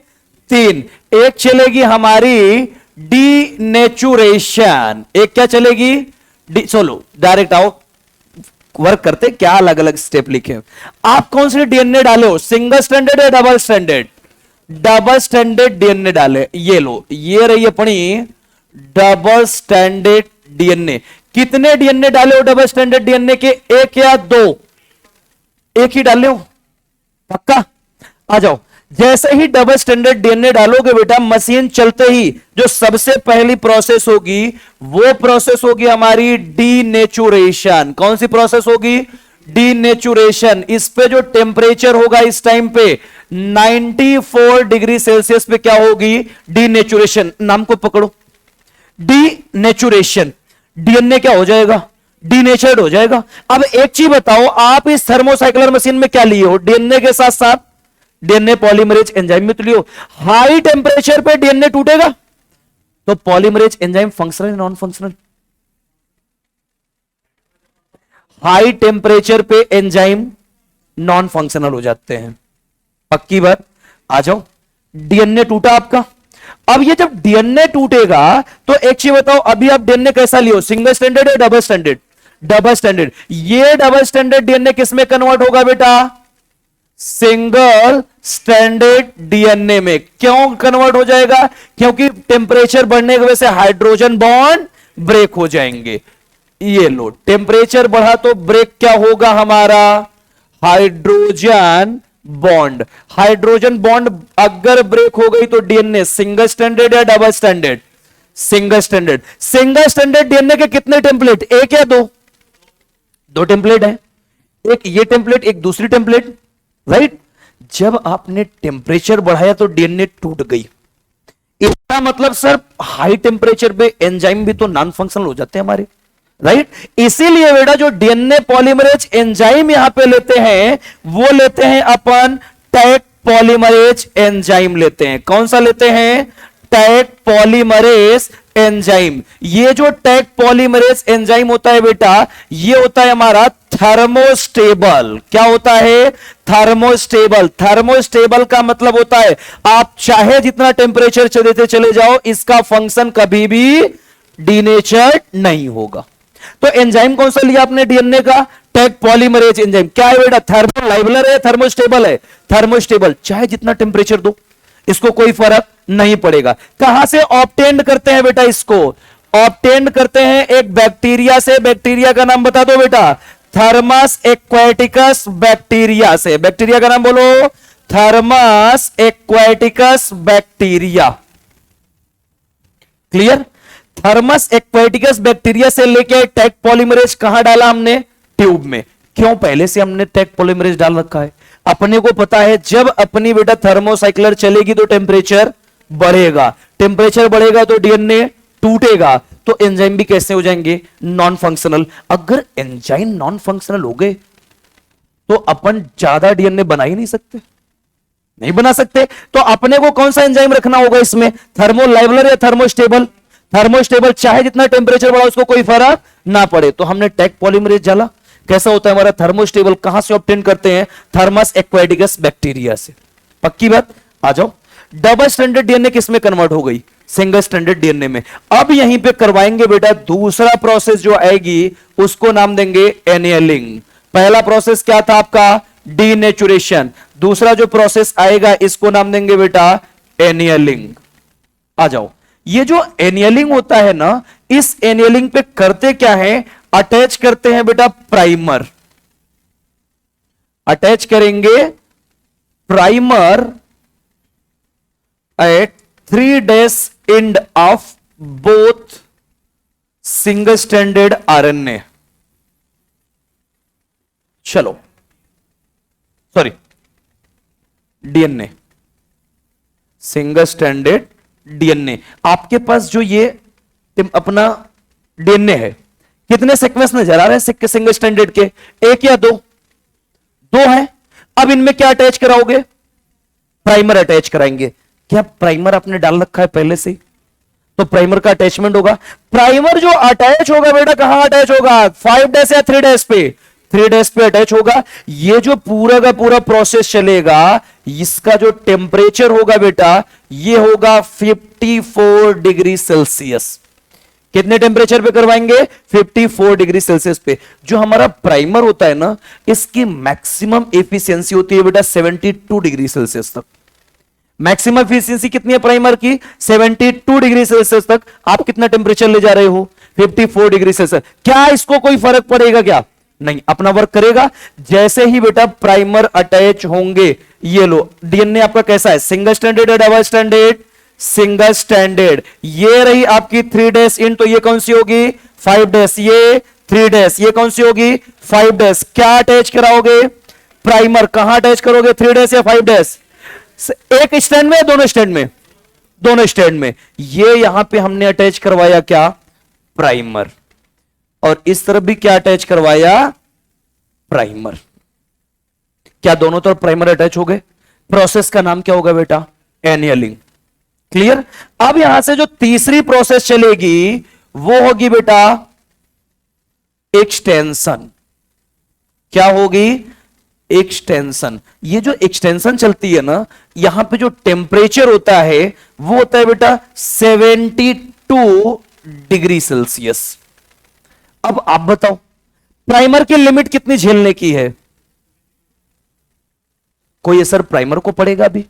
3। एक चलेगी हमारी डीनेचुरेशन, एक क्या चलेगी, चलो डायरेक्ट आओ वर्क करते, क्या अलग अलग स्टेप लिखे। आप कौन से डीएनए डाले हो, सिंगल स्टैंडर्ड या double standard, double standard DNA डाले। ये लो, ये रही अपनी डबल स्टैंडर्ड डीएनए। कितने डीएनए डाले हो डबल स्टैंडर्ड डीएनए के, 1 या 2, एक ही डाले हो पक्का। आ जाओ, जैसे ही डबल स्टैंडर्ड डीएनए डालोगे बेटा, मशीन चलते ही जो सबसे पहली प्रोसेस होगी वो प्रोसेस होगी हमारी डीनेचुरेशन। कौन सी प्रोसेस होगी, डीनेचुरेशन। इस पे जो टेम्परेचर होगा इस टाइम पे 94 डिग्री सेल्सियस पे क्या होगी, डीनेचुरेशन। नाम को पकड़ो, डीनेचुरेशन, डीएनए क्या हो जाएगा, डीनेचर्ड हो जाएगा। अब एक चीज बताओ, आप इस थर्मोसाइक्लर मशीन में क्या लिए हो, डीएनए के साथ साथ डीएनए पॉलीमरेज एंजाइम में तो लियो। हाई टेम्परेचर पे डीएनए टूटेगा तो polymerase enzyme functional non functional, high temperature पे एंजाइम नॉन फंक्शनल हो जाते हैं, पक्की बात। आ जाओ, डीएनए टूटा आपका। अब ये जब डीएनए टूटेगा तो एक चीज बताओ, अभी आप डीएनए कैसा लियो, सिंगल स्टैंडर्ड या डबल स्टैंडर्ड, डबल स्टैंडर्ड। ये डबल स्टैंडर्ड डीएनए किसमें कन्वर्ट होगा बेटा, सिंगल स्टैंडर्ड डीएनए में। क्यों कन्वर्ट हो जाएगा, क्योंकि टेम्परेचर बढ़ने की वजह से हाइड्रोजन बॉन्ड ब्रेक हो जाएंगे। ये लो, टेम्परेचर बढ़ा तो ब्रेक क्या होगा हमारा, हाइड्रोजन बॉन्ड। हाइड्रोजन बॉन्ड अगर ब्रेक हो गई तो डीएनए सिंगल स्टैंडर्ड या double standard, single standard. Single standard DNA के कितने टेम्पलेट, 1 या 2, 2 टेम्पलेट है, एक ये टेम्पलेट एक दूसरी टेम्पलेट, राइट। जब आपने टेम्परेचर बढ़ाया तो डीएनए टूट गई। इसका मतलब सर हाई टेम्परेचर पे एंजाइम भी तो नॉन फंक्शनल हो जाते हैं हमारे, राइट। इसीलिए बेटा जो डीएनए पॉलीमरेज एंजाइम यहां पे लेते हैं वो लेते हैं अपन टैग पॉलीमरेज एंजाइम लेते हैं। कौन सा लेते हैं, टैग पॉलीमरेज एंजाइम। ये जो टैग पॉलीमरेज एंजाइम होता है बेटा, ये होता है हमारा थर्मोस्टेबल। क्या होता है, थर्मोस्टेबल। थर्मोस्टेबल का मतलब होता है आप चाहे जितना टेम्परेचर देते चले जाओ, इसका फंक्शन कभी भी डीनेचर्ड नहीं होगा। तो एंजाइम कौन सा लिया आपने डीएनए का, टैग पॉलीमरेज एंजाइम। क्या है बेटा, थर्मोलाइबलर है, थर्मोस्टेबल है, थर्मोस्टेबल। चाहे जितना टेम्परेचर दो इसको कोई फर्क नहीं पड़ेगा। कहां से ऑब्टेन करते हैं बेटा इसको, ऑब्टेन करते हैं एक बैक्टीरिया से। बैक्टीरिया का नाम बता दो बेटा, थर्मस एक्वाटिकस बैक्टीरिया से। बैक्टीरिया का नाम बोलो, thermos aquaticus bacteria. Clear, thermos aquaticus bacteria से लेके टैग पॉलीमरेज कहां डाला हमने, ट्यूब में। क्यों, पहले से हमने टैग पॉलीमरेज डाल रखा है। अपने को पता है जब अपनी बेटा थर्मोसाइक्लर चलेगी तो टेम्परेचर बढ़ेगा, टेम्परेचर बढ़ेगा तो डीएनए टूटेगा, तो एंजाइम भी कैसे हो जाएंगे, नॉन फंक्शनल। अगर एंजाइम नॉन फंक्शनल हो गए तो अपन ज्यादा डीएनए बना ही नहीं सकते, नहीं बना सकते। तो अपने को कौन सा एंजाइम रखना होगा इसमें, थर्मोलाइबलर या थर्मोस्टेबल। थर्मोस्टेबल, चाहे जितना टेम्परेचर बढ़ा उसको कोई फर्क ना पड़े। तो हमने टैग पॉलीमरेज डाला। कैसा होता है हमारा थर्मोस्टेबल, कहां से ऑब्टेन करते हैं, थर्मस एक्वाटिकस बैक्टीरिया से। पक्की बात। आ जाओ, डबल स्टैंडर्ड डीएनए किसमें कन्वर्ट हो गई, सिंगल स्टैंडर्ड डीएनए में। अब यहीं पे करवाएंगे बेटा दूसरा प्रोसेस जो आएगी उसको नाम देंगे एनेलिंग। पहला प्रोसेस क्या था आपका, डीनेचुरेशन। दूसरा जो प्रोसेस आएगा इसको नाम देंगे बेटा एनियलिंग। आ जाओ, ये जो एनियलिंग होता है ना, इस एनियलिंग पे करते क्या है, अटैच करते हैं बेटा प्राइमर। अटैच करेंगे primer at 3 days end of both single standard RNA. चलो sorry DNA, single standard DNA. आपके पास जो ये अपना डीएनए है, कितने सीक्वेंस नजर आ रहे हैं सिंगल स्टैंडर्ड के? एक या दो? दो है। अब इनमें क्या अटैच कराओगे? प्राइमर अटैच कराएंगे। क्या प्राइमर आपने डाल रखा है पहले से? तो प्राइमर का अटैचमेंट होगा। प्राइमर जो अटैच होगा बेटा, कहां अटैच होगा? 5 days या 3 days पे? 3 days पे अटैच होगा। ये जो पूरा का पूरा प्रोसेस चलेगा, इसका जो टेम्परेचर होगा बेटा, ये होगा 54 डिग्री सेल्सियस। कितने टेम्परेचर पे करवाएंगे? 54 डिग्री सेल्सियस पे। जो हमारा प्राइमर होता है ना, इसकी मैक्सिमम एफिशिएंसी होती है बेटा 72 डिग्री सेल्सियस तक। मैक्सिमम एफिशिएंसी कितनी है प्राइमर की? 72 डिग्री सेल्सियस तक। आप कितना टेम्परेचर ले जा रहे हो? 54 डिग्री सेल्सियस। क्या इसको कोई फर्क पड़ेगा क्या? नहीं, अपना वर्क करेगा। जैसे ही बेटा प्राइमर अटैच होंगे, ये लो डीएनए आपका कैसा है, सिंगल स्टैंडर्ड या डबल स्टैंडर्ड? Single standard. ये रही आपकी 3 days इन, तो ये कौन सी होगी? 5 days। ये 3 days, ये कौन सी होगी? 5 days। क्या अटैच कराओगे? प्राइमर। कहां अटैच करोगे? 3 days या 5 days? एक स्टैंड में, दोनों स्टैंड में? दोनों स्टैंड में। ये यहां पे हमने अटैच करवाया क्या? प्राइमर। और इस तरफ भी क्या अटैच करवाया? प्राइमर। क्या दोनों तरफ प्राइमर अटैच हो गए? प्रोसेस का नाम क्या होगा बेटा? एनियलिंग। क्लियर? अब यहां से जो तीसरी प्रोसेस चलेगी वो होगी बेटा एक्सटेंशन। क्या होगी? एक्सटेंशन। ये जो एक्सटेंशन चलती है ना, यहां पे जो टेम्परेचर होता है वो होता है बेटा 72 डिग्री सेल्सियस। अब आप बताओ, प्राइमर की लिमिट कितनी झेलने की है? कोई असर प्राइमर को पड़ेगा भी?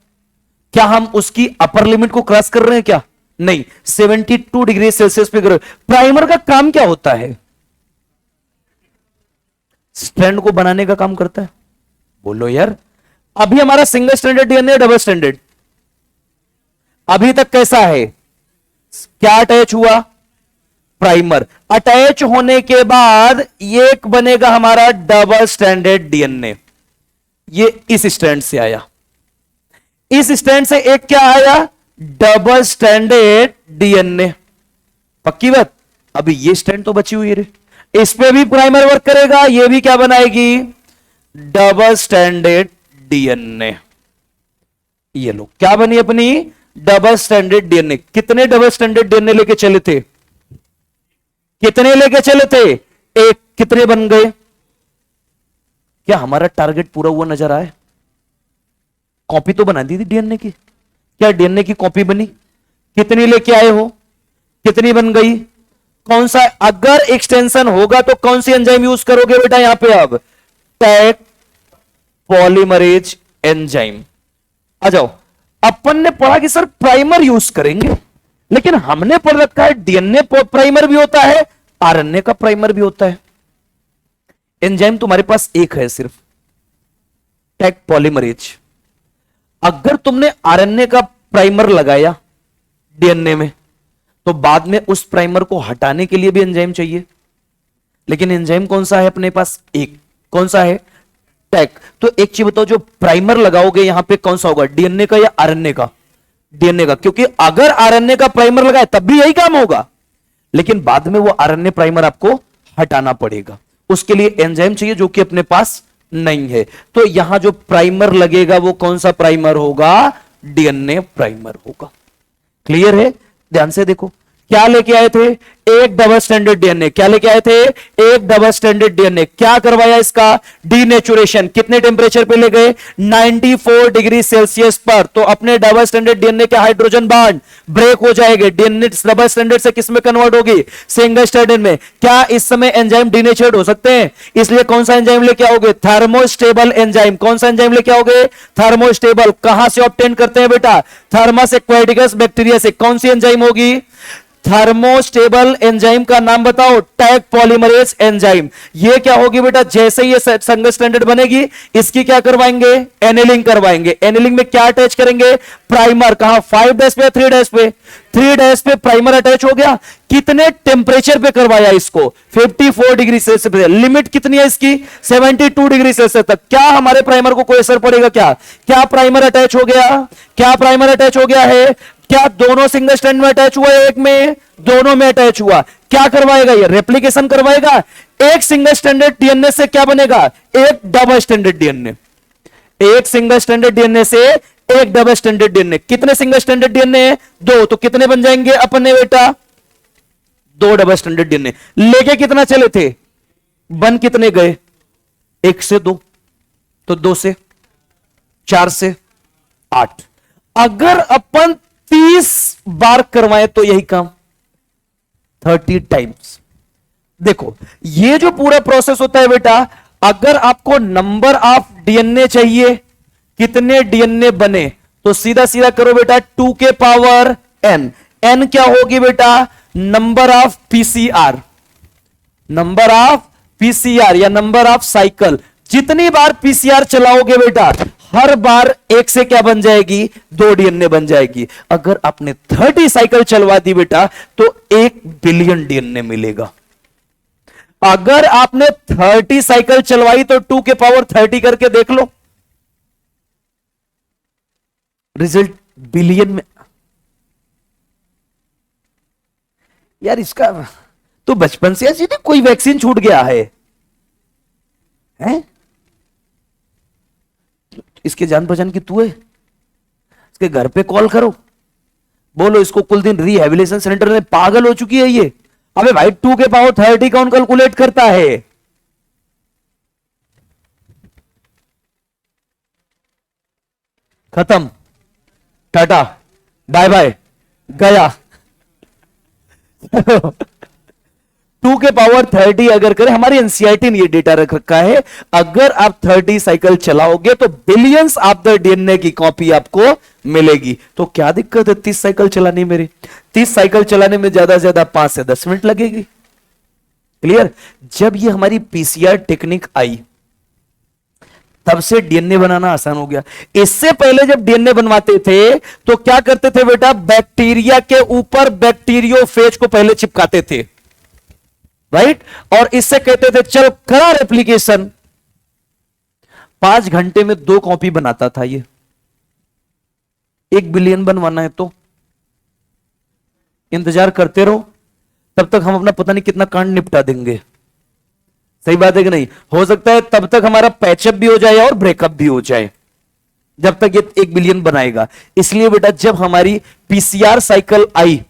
क्या हम उसकी अपर लिमिट को क्रॉस कर रहे हैं क्या? नहीं, 72 डिग्री सेल्सियस पे कर रहे। प्राइमर का काम क्या होता है? स्ट्रैंड को बनाने का काम करता है। बोलो यार, अभी हमारा single standard DNA, double standard? अभी तक कैसा है? क्या अटैच हुआ? प्राइमर। अटैच होने के बाद एक बनेगा हमारा डबल स्टैंडर्ड डीएनए। ये इस स्टैंड से आया, इस स्टैंड से एक क्या आया? Double standard DNA. पक्की बात? अभी ये स्टैंड तो बची हुई है, इस पे भी प्राइमर वर्क करेगा। ये भी क्या बनाएगी? Double standard DNA. ये लो क्या बनी अपनी? Double standard DNA. कितने डबल स्टैंडर्ड डीएनए लेके चले थे? कितने लेके चले थे? एक। कितने बन गए? क्या हमारा टारगेट पूरा हुआ नजर आए? कॉपी तो बना दी थी डीएनए की। क्या डीएनए की कॉपी बनी? कितनी लेके आए हो? कितनी बन गई? कौन सा, अगर एक्सटेंशन होगा तो कौन सी एंजाइम यूज करोगे बेटा यहां पे? अब टैग पॉलीमरेज एंजाइम। आ जाओ, अपन ने पढ़ा कि सर प्राइमर यूज करेंगे, लेकिन हमने पढ़ रखा है डीएनए प्राइमर भी होता है, आरएनए का प्राइमर भी होता है। एंजाइम तुम्हारे पास एक है सिर्फ, टैग पॉलीमरेज। अगर तुमने आरएनए का प्राइमर लगाया डीएनए में, तो बाद में उस प्राइमर को हटाने के लिए भी एंजाइम चाहिए। लेकिन एंजाइम कौन सा है अपने पास? एक। कौन सा है? टैग। तो एक चीज बताओ, जो प्राइमर लगाओगे यहां पे कौन सा होगा? डीएनए का या आरएनए का? डीएनए का। क्योंकि अगर आरएनए का प्राइमर लगाए तब भी यही काम होगा, लेकिन बाद में वो आरएनए प्राइमर आपको हटाना पड़ेगा। उसके लिए एंजाइम चाहिए जो कि अपने पास नहीं है। तो यहां जो प्राइमर लगेगा वो कौन सा प्राइमर होगा? डीएनए प्राइमर होगा। क्लियर है? ध्यान से देखो, क्या लेके आए थे? एक डबल स्टैंडर्ड डीएनए। क्या लेके आए थे? एक डबल स्टैंडर्ड डीएनए। क्या करवाया इसका? डीनेचुरेशन। कितने टेम्परेचर पे ले गए? 94 डिग्री सेल्सियस पर। तो अपने डबल स्टैंडर्ड डीएनए के हाइड्रोजन बॉन्ड ब्रेक हो जाएंगे। डीएनए डबल स्टैंडर्ड से किसमें कन्वर्ट होगी? सिंगल स्टैंडर्ड में। क्या इस समय एंजाइम डीनेचर्ड हो सकते हैं? इसलिए कौन सा एंजाइम लेके आओगे? Thermostable enzyme. कौन सा एंजाइम लेके आओगे? थर्मोस्टेबल। कहां से ऑब्टेन करते हैं बेटा? थर्मस एक्वाटिकस बैक्टीरिया से। कौन सी एंजाइम होगी? थर्मोस्टेबल एंजाइम का नाम बताओ। Tag polymerase enzyme. ये क्या होगी बेटा? जैसे ही ये सिंगल स्टैंडर्ड बनेगी, इसकी क्या करवाएंगे? एनेलिंग करवाएंगे। एनेलिंग में क्या अटैच करेंगे? प्राइमर। कहां? 5 डैश पे, 3 डैश पे? 3 डैश पे प्राइमर अटैच हो गया। कितने टेम्परेचर पे करवाया इसको? 54 डिग्री सेल्सियस। लिमिट कितनी है इसकी? 72 डिग्री सेल्सियस तक। क्या हमारे प्राइमर को कोई असर पड़ेगा? क्या प्राइमर अटैच हो गया? क्या प्राइमर अटैच हो गया है? क्या दोनों सिंगल स्टैंड में अटैच हुआ? एक में? दोनों में अटैच हुआ। क्या करवाएगा? ये रेप्लिकेशन करवाएगा। एक सिंगल स्टैंडर्ड डीएनए से क्या बनेगा? एक डबल स्टैंडर्ड डीएनए। एक सिंगल स्टैंडर्ड डीएनए से एक डबल स्टैंडर्ड डीएनए। कितने सिंगल स्टैंडर्ड डीएनए? 2। तो कितने बन जाएंगे अपने बेटा? 2 डबल स्टैंडर्ड डीएनए। लेके कितना चले थे? बन कितने गए? 1 से 2, तो 2 से 4 से 8। अगर अपन 30 बार करवाएं तो यही काम 30 टाइम्स। देखो, ये जो पूरा प्रोसेस होता है बेटा, अगर आपको नंबर ऑफ डीएनए चाहिए, कितने डीएनए बने, तो सीधा सीधा करो बेटा 2 के पावर n। n क्या होगी बेटा? Number of PCR. Number of PCR या नंबर ऑफ साइकिल। जितनी बार पीसीआर चलाओगे बेटा, हर बार एक से क्या बन जाएगी? 2 डीएनए बन जाएगी। अगर आपने 30 साइकिल चलवा दी बेटा, तो 1 बिलियन डीएनए मिलेगा। अगर आपने 30 साइकिल चलवाई तो 2 के पावर 30 करके देख लो, रिजल्ट बिलियन में। यार इसका तो बचपन से ऐसी नहीं कोई वैक्सीन छूट गया है, हैं? इसके जान पहचान की तू है, इसके घर पे कॉल करो, बोलो इसको कुल दिन रिहेबिलिटेशन सेंटर में। पागल हो चुकी है ये। अबे भाई 2 के पावर 30 कौन कैलकुलेट करता है? खत्म, टाटा बाय बाय, गया। 2 के पावर 30 अगर करें, हमारी एनसीईआरटी ने ये डेटा रख रखा है, अगर आप 30 साइकिल चलाओगे तो बिलियंस ऑफ द डीएनए की कॉपी आपको मिलेगी। तो क्या दिक्कत है 30 साइकिल चलाने में? 30 साइकिल चलाने में ज्यादा से ज्यादा 5 से 10 मिनट लगेगी। क्लियर? जब ये हमारी पीसीआर टेक्निक आई, तब से डीएनए बनाना आसान हो गया। इससे पहले जब डीएनए बनवाते थे तो क्या करते थे बेटा? बैक्टीरिया के ऊपर बैक्टीरियोफेज को पहले चिपकाते थे, राइट? और इससे कहते थे चल करा रेप्लिकेशन। 5 घंटे में 2 कॉपी बनाता था ये। 1 बिलियन बनवाना है तो इंतजार करते रहो, तब तक हम अपना पता नहीं कितना कांड निपटा देंगे। सही बात है कि नहीं? हो सकता है तब तक हमारा पैचअप भी हो जाए और ब्रेकअप भी हो जाए, जब तक ये 1 बिलियन बनाएगा। इसलिए बेटा जब हमारी पीसीआर साइकिल आई,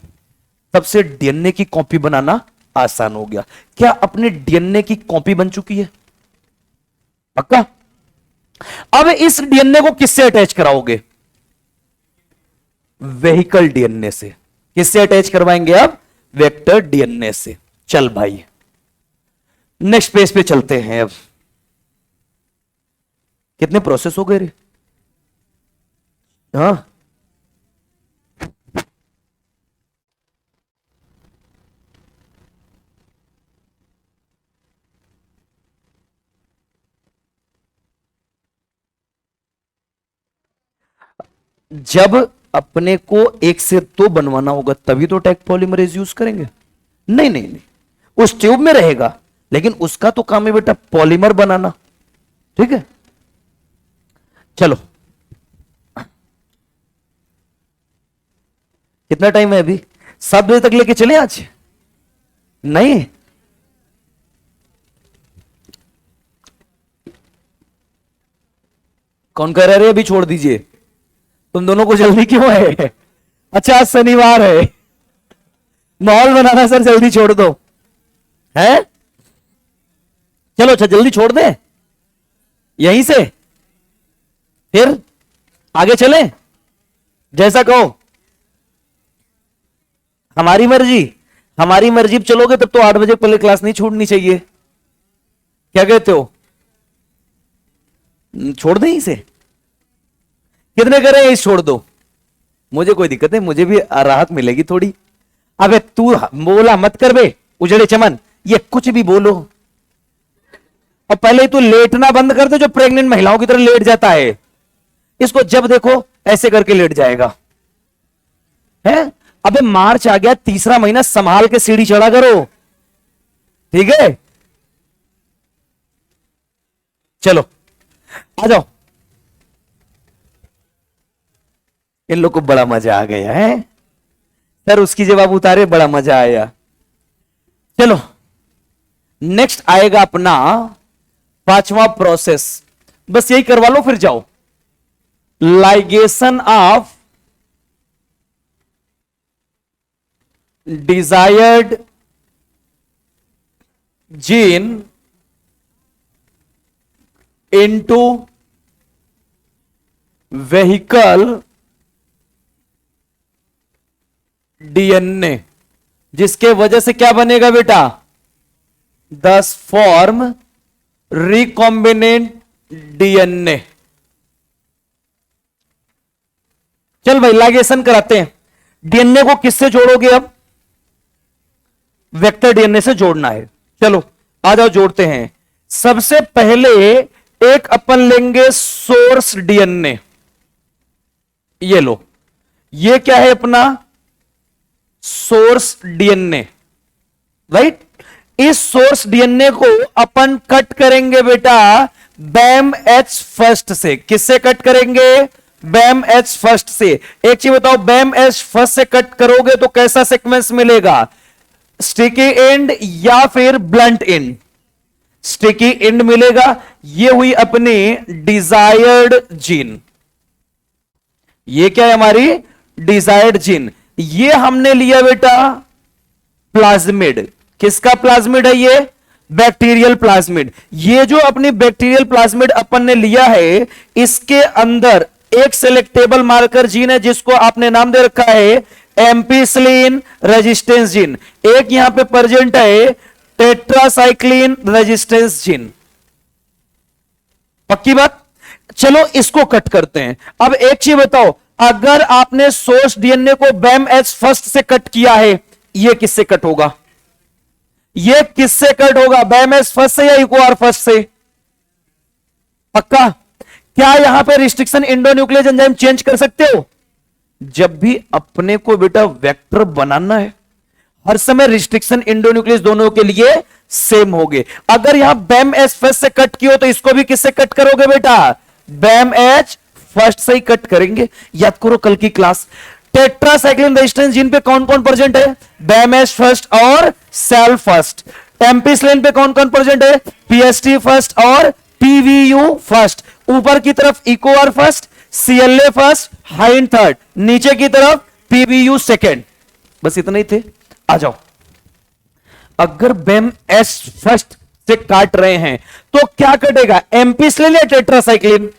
तब से डीएनए की कॉपी बनाना आसान हो गया। क्या अपने डीएनए की कॉपी बन चुकी है? पक्का? अब इस डीएनए को किससे अटैच कराओगे? वेहिकल डीएनए से। किससे अटैच करवाएंगे? अब वेक्टर डीएनए से। चल भाई नेक्स्ट पेज पे चलते हैं। अब कितने प्रोसेस हो गए रे? हाँ, जब अपने को 1 से 2 बनवाना होगा तभी तो टैग पॉलीमरेज यूज करेंगे। नहीं नहीं नहीं, उस ट्यूब में रहेगा, लेकिन उसका तो काम है बेटा पॉलीमर बनाना। ठीक है, चलो कितना टाइम है अभी? 7 बजे तक लेके चले आज? नहीं, कौन कह रहे अभी छोड़ दीजिए? तुम दोनों को जल्दी क्यों है? अच्छा आज शनिवार है, माहौल बनाना सर, जल्दी छोड़ दो है। चलो अच्छा जल्दी छोड़ दे यहीं से, फिर आगे चले, जैसा कहो। हमारी मर्जी, हमारी मर्जी चलोगे तब तो 8 बजे पहले क्लास नहीं छोड़नी चाहिए। क्या कहते हो, छोड़ दें इसे? कितने करें इस छोड़ दो? मुझे कोई दिक्कत है, मुझे भी राहत मिलेगी थोड़ी। अबे तू बोला मत कर बे उजड़े चमन, ये कुछ भी बोलो। और पहले तू लेटना बंद कर दे, जो प्रेग्नेंट महिलाओं की तरह लेट जाता है। इसको जब देखो ऐसे करके लेट जाएगा है। अबे मार्च आ गया, तीसरा महीना, संभाल के सीढ़ी चढ़ा करो, ठीक है? चलो आ जाओ। इन लोग को बड़ा मजा आ गया है सर, उसकी जवाब उतारे, बड़ा मजा आया। चलो नेक्स्ट आएगा अपना 5वां प्रोसेस, बस यही करवा लो फिर जाओ। Ligation of desired gene into vehicle DNA, जिसके वजह से क्या बनेगा बेटा? 10 फॉर्म रिकॉम्बिनेंट डीएनए। चल भाई लाइगेशन कराते हैं। डीएनए को किससे जोड़ोगे? अब वेक्टर डीएनए से जोड़ना है। चलो आ जाओ जोड़ते हैं। सबसे पहले एक अपन लेंगे सोर्स डीएनए, ये लो, ये क्या है अपना? Source DNA, right. इस सोर्स डीएनए को अपन कट करेंगे बेटा बैम एच फर्स्ट से। किससे कट करेंगे? बैम एच फर्स्ट से। एक चीज बताओ, बैम एच फर्स्ट से कट करोगे तो कैसा सीक्वेंस मिलेगा? स्टिकी एंड या फिर ब्लंट एंड? स्टिकी एंड मिलेगा। ये हुई अपनी डिजायर्ड जीन। ये क्या है हमारी? Desired gene. ये हमने लिया बेटा प्लाज्मिड। किसका प्लाज्मिड है ये? Bacterial plasmid. ये जो अपनी बैक्टीरियल प्लाज्मिड अपन ने लिया है, इसके अंदर एक सेलेक्टेबल मार्कर जीन है जिसको आपने नाम दे रखा है एम्पिसिलिन रेजिस्टेंस जीन। एक यहां पे प्रेजेंट है टेट्रासाइक्लिन रेजिस्टेंस जीन। पक्की बात? चलो इसको कट करते हैं। अब एक चीज बताओ, अगर आपने सोर्स डीएनए को बैम एच फर्स्ट से कट किया है, ये किससे कट होगा? ये किससे कट होगा? बैम एच फर्स्ट से या इक्वार फर्स्ट से? पक्का? क्या यहां पे रिस्ट्रिक्शन एंडोन्यूक्लियस एंजाइम चेंज कर सकते हो? जब भी अपने को बेटा वेक्टर बनाना है, हर समय रिस्ट्रिक्शन एंडोन्यूक्लियस दोनों के लिए सेम होंगे। अगर यहां बैम एच फर्स्ट से कट किया तो इसको भी किससे कट करोगे बेटा? बैम एच फर्स्ट से ही कट करेंगे। याद करो कल की क्लास। टेट्रासाइक्लिन रेजिस्टेंस जीन पे कौन कौन प्रेजेंट है? बैम एच फर्स्ट और सेल फर्स्ट। एम्पिसिलिन पे कौन कौन प्रेजेंट है? पीएसटी फर्स्ट और पीवीयू फर्स्ट। ऊपर की तरफ EcoR first, CLA first, Hind third. नीचे की तरफ पीवीयू सेकेंड। बस इतना ही थे। आ जाओ। अगर बैम एच फर्स्ट से काट रहे हैं तो क्या कटेगा? एम्पिसिलिन या टेट्रासाइक्लिन?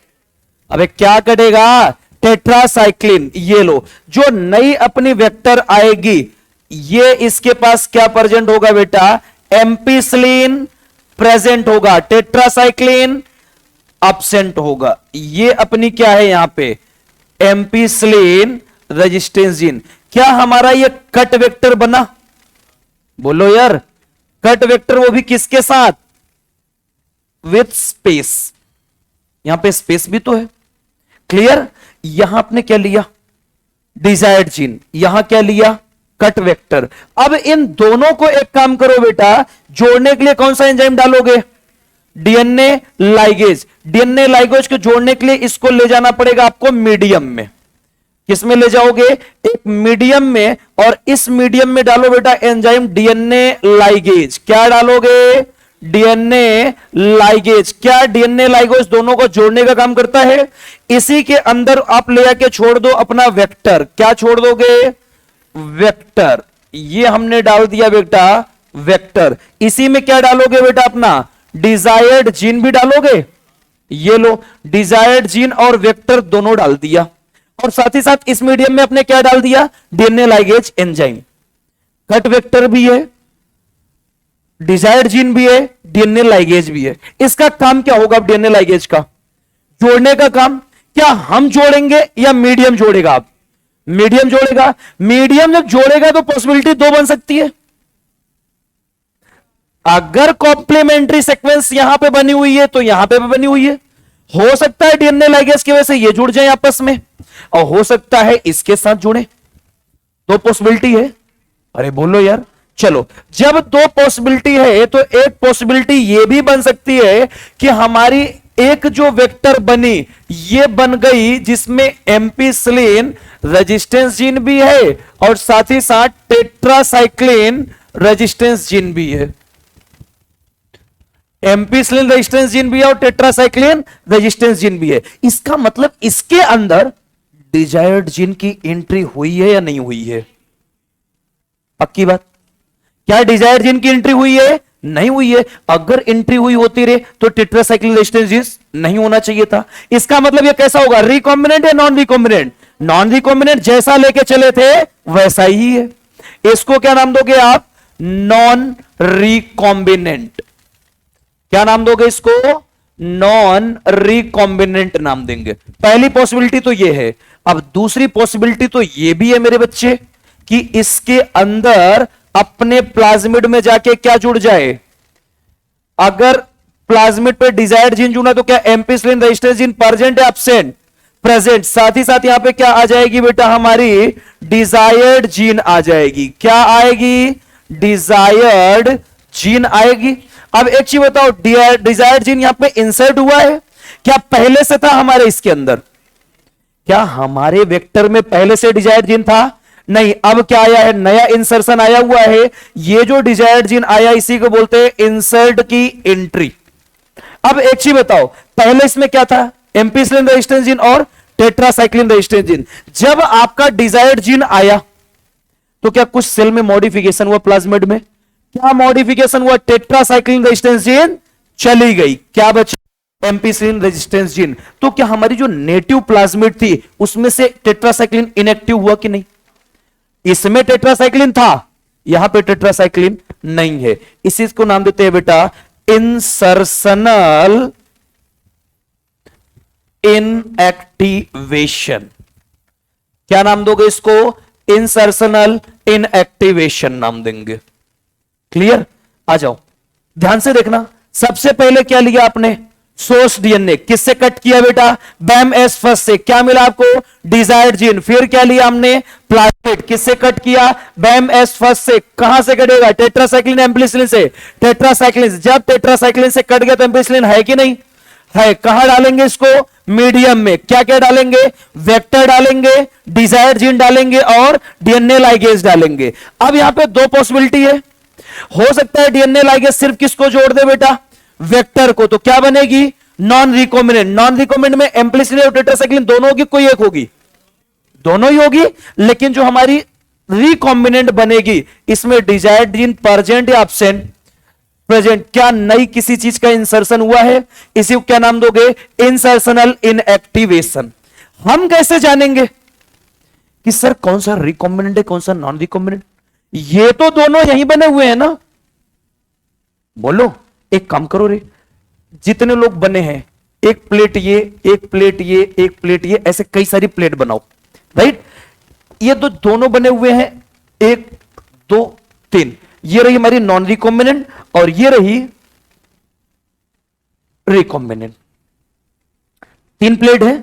अबे क्या कटेगा? टेट्रासाइक्लिन। ये लो, जो नई अपनी वेक्टर आएगी, ये इसके पास क्या प्रेजेंट होगा बेटा? एम्पिसिलिन प्रेजेंट होगा, टेट्रासाइक्लिन एब्सेंट होगा। ये अपनी क्या है यहां पे? Ampicillin resistance gene. क्या हमारा ये कट वेक्टर बना? बोलो यार, कट वेक्टर, वो भी किसके साथ? With space. यहां पे स्पेस भी तो है। क्लियर? यहां आपने क्या लिया? Desired gene. यहां क्या लिया? Cut vector. अब इन दोनों को एक काम करो बेटा, जोड़ने के लिए कौन सा एंजाइम डालोगे? DNA ligase. डीएनए लाइगेज को जोड़ने के लिए इसको ले जाना पड़ेगा आपको मीडियम में। किसमें ले जाओगे? एक मीडियम में, और इस मीडियम में डालो बेटा एंजाइम डीएनए लाइगेज। क्या डालोगे? DNA ligase. क्या डीएनए लाइगेज दोनों को जोड़ने का काम करता है। इसी के अंदर आप ले आके छोड़ दो अपना वेक्टर। क्या छोड़ दोगे? वेक्टर। ये हमने डाल दिया बेटा वेक्टर। इसी में क्या डालोगे बेटा, अपना डिजायर्ड जीन भी डालोगे। ये लो, डिजायर्ड जीन और वेक्टर दोनों डाल दिया, और साथ ही साथ इस मीडियम में अपने क्या डाल दिया, DNA ligase enzyme. Cut vector भी है, डिजायर्ड जीन भी है, डीएनए लाइगेज भी है। इसका काम क्या होगा डीएनए लाइगेज का, जोड़ने का काम। क्या हम जोड़ेंगे या मीडियम जोड़ेगा? आप मीडियम जोड़ेगा। मीडियम जब जोड़ेगा तो पॉसिबिलिटी दो बन सकती है। अगर कॉम्प्लीमेंट्री सीक्वेंस यहां पे बनी हुई है तो यहां पे भी बनी हुई है। हो सकता है डीएनए लाइगेज की वजह से ये जुड़ जाए आपस में, और हो सकता है इसके साथ जुड़े। दो पॉसिबिलिटी है। अरे बोलो यार, चलो जब दो पॉसिबिलिटी है तो एक पॉसिबिलिटी ये भी बन सकती है कि हमारी एक जो वेक्टर बनी ये बन गई जिसमें एम्पिसिलिन रेजिस्टेंस जीन भी है और साथ ही साथ टेट्रासाइक्लिन रेजिस्टेंस जीन भी है। एम्पिसिलिन रेजिस्टेंस जीन भी है और टेट्रासाइक्लिन रेजिस्टेंस जीन भी है। इसका मतलब इसके अंदर डिजायर्ड जीन की एंट्री हुई है या नहीं हुई है? पक्की बात, क्या डिजायर्ड जीन की एंट्री हुई है? नहीं हुई है। अगर एंट्री हुई होती रे तो टेट्रासाइक्लिन रेजिस्टेंस जीन नहीं होना चाहिए था। इसका मतलब यह कैसा होगा, रिकॉम्बिनेंट या नॉन रिकॉम्बिनेंट? नॉन रिकॉम्बिनेंट, जैसा लेके चले थे वैसा ही है। इसको क्या नाम दोगे आप? Non recombinant. क्या नाम दोगे इसको? नॉन रिकॉम्बिनेंट नाम देंगे। पहली पॉसिबिलिटी तो ये है। अब दूसरी पॉसिबिलिटी तो ये भी है मेरे बच्चे कि इसके अंदर अपने प्लाज्मिड में जाके क्या जुड़ जाए। अगर प्लाज्मिड पे डिजायर्ड जीन जुड़ा तो क्या एम्पिसिलिन रेजिस्टेंस जीन प्रेजेंट है एब्सेंट? प्रेजेंट। साथ ही साथ यहां पे क्या आ जाएगी बेटा, हमारी डिजायर्ड जीन आ जाएगी। क्या आएगी? डिजायर्ड जीन आएगी। अब एक चीज बताओ, डिजायर्ड जीन यहां पे इंसर्ट हुआ है क्या? पहले से था हमारे इसके अंदर? क्या हमारे वेक्टर में पहले से डिजायर्ड जीन था? नहीं। अब क्या आया है? नया इंसर्शन आया हुआ है। ये जो डिजायर्ड जीन आया इसी को बोलते हैं इंसर्ट की एंट्री। अब एक चीज बताओ, पहले इसमें क्या था? एम्पिसिलिन रेजिस्टेंस जीन और टेट्रासाइक्लिन रेजिस्टेंस जीन। जब आपका डिजायर्ड जीन आया तो क्या कुछ सेल में मॉडिफिकेशन हुआ? प्लाज्मिड में क्या मॉडिफिकेशन हुआ? टेट्रासाइक्लिन रेजिस्टेंस जीन चली गई, क्या बचा? Ampicillin resistance gene. तो क्या हमारी जो नेटिव प्लाज्मिड थी उसमें से टेट्रासाइक्लिन इनएक्टिव हुआ कि नहीं? इसमें टेट्रासाइक्लिन था, यहां पे टेट्रासाइक्लिन नहीं है। इसी को नाम देते हैं बेटा इंसर्शनल इनएक्टिवेशन। क्या नाम दोगे इसको? इंसर्शनल इनएक्टिवेशन नाम देंगे। क्लियर? आ जाओ, ध्यान से देखना। सबसे पहले क्या लिया आपने? Source DNA. किससे कट किया बेटा? बैम एस फर्स्ट से। क्या मिला आपको? Desired gene. फिर क्या लिया हमने? प्लाज्मिड। किससे कट किया? बैम एस फर्स्ट से। कहां से कटेगा? टेट्रासाइक्लिन एम्पिसिलिन से। टेट्रासाइक्लिन, जब टेट्रासाइक्लिन से कट गया तो एम्पिसिलिन है कि नहीं है? कहां डालेंगे इसको? मीडियम में। क्या क्या डालेंगे? वेक्टर डालेंगे, डिजायर्ड जीन डालेंगे और डीएनए लाइगेज डालेंगे। अब यहां पे दो पॉसिबिलिटी है। हो सकता है डीएनए लाइगेज सिर्फ किसको जोड़ दे बेटा? वेक्टर को। तो क्या बनेगी? Non recombinant. नॉन रिकॉम्बिनेंट में एम्पिसिलिन और टेट्रासाइक्लिन दोनों होगी, कोई एक होगी? दोनों ही होगी। लेकिन जो हमारी रिकॉम्बिनेंट बनेगी इसमें डिजायर्ड जीन प्रेजेंट या एब्सेंट? प्रेजेंट। क्या नई किसी चीज का इंसर्शन हुआ है? इसी को क्या नाम दोगे? Insertional inactivation. हम कैसे जानेंगे कि सर कौन सा रिकॉम्बिनेंट है कौन सा नॉन रिकॉम्बिनेंट? ये तो दोनों यहीं बने हुए हैं ना। बोलो, एक काम करो रे, जितने लोग बने हैं एक प्लेट ये, एक प्लेट ये, एक प्लेट ये, ऐसे कई सारी प्लेट बनाओ। राइट? ये तो दोनों बने हुए हैं, 1 2 3। ये रही हमारी नॉन रिकॉम्बिनेंट और ये रही रिकॉम्बिनेंट। 3 प्लेट है,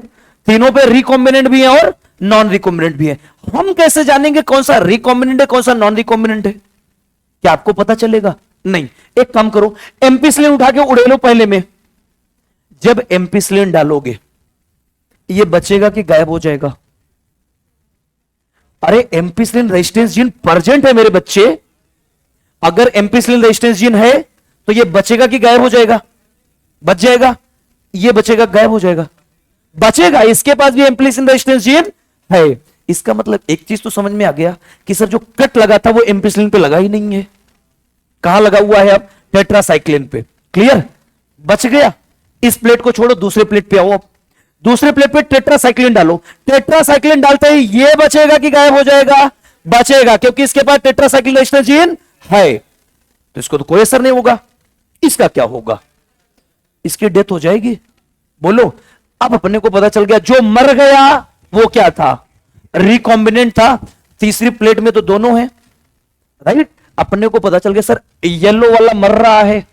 तीनों पे रिकॉम्बिनेंट भी है और नॉन रिकॉम्बिनेंट भी है। हम कैसे जानेंगे कौन सा रिकॉम्बिनेंट है कौन सा नॉन रिकॉम्बिनेंट है? क्या आपको पता चलेगा? नहीं। एक काम करो, एम्पिसिलिन उठा के उड़े लो पहले में। जब एम्पिसिलिन डालोगे ये बचेगा कि गायब हो जाएगा? अरे एम्पिसिलिन रेजिस्टेंस जीन प्रेजेंट है मेरे बच्चे। अगर एम्पिसिलिन रेजिस्टेंस जीन है तो ये बचेगा कि गायब हो जाएगा? बच जाएगा। ये बचेगा, गायब हो जाएगा? बचेगा। इसके पास भी एम्पिसिलिन रेजिस्टेंस जीन है। इसका मतलब एक चीज तो समझ में आ गया कि सर जो कट लगा था वो एम्पिसिलिन पे लगा ही नहीं है, कहां लगा हुआ है अब, टेट्रासाइक्लिन पे। क्लियर, बच गया। इस प्लेट को छोड़ो, दूसरे प्लेट पे आओ। अब दूसरे प्लेट पे टेट्रासाइक्लिन डालो, टेट्रासाइक्लिन डालते ही ये बचेगा कि गायब हो जाएगा, बचेगा, क्योंकि इसके पास टेट्रासाइक्लिन रेजिस्टेंस जीन है, तो इसको तो कोई असर नहीं होगा। इसका क्या होगा, इसकी डेथ हो जाएगी। बोलो, अब अपने को पता चल गया जो मर गया वो क्या था, रिकॉम्बिनेंट था। तीसरी प्लेट में तो दोनों हैं, राइट। अपने को पता चल गया सर येलो वाला मर रहा है,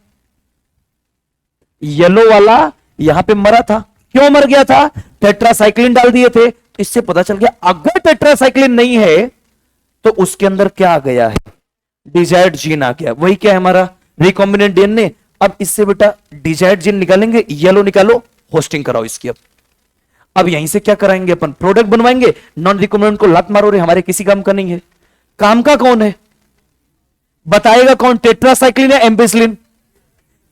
येलो वाला यहां पे मरा था। क्यों मर गया था, टेट्रासाइक्लिन डाल दिए थे। तो इससे पता चल गया अगर टेट्रासाइक्लिन नहीं है तो उसके अंदर क्या आ गया है, डिजायर्ड जीन आ गया। वही क्या है हमारा, रिकॉम्बिनेंट डीएनए। अब इससे बेटा डिजायर्ड जीन निकालेंगे, येलो निकालो, होस्टिंग कराओ इसकी। अब यहीं से क्या कराएंगे अपन, प्रोडक्ट बनवाएंगे। नॉन रिकॉम्बिनेंट को लात मारो रे, हमारे किसी काम का नहीं है। काम का कौन है बताएगा कौन, टेट्रासाइक्लिन या एम्पिसिलिन?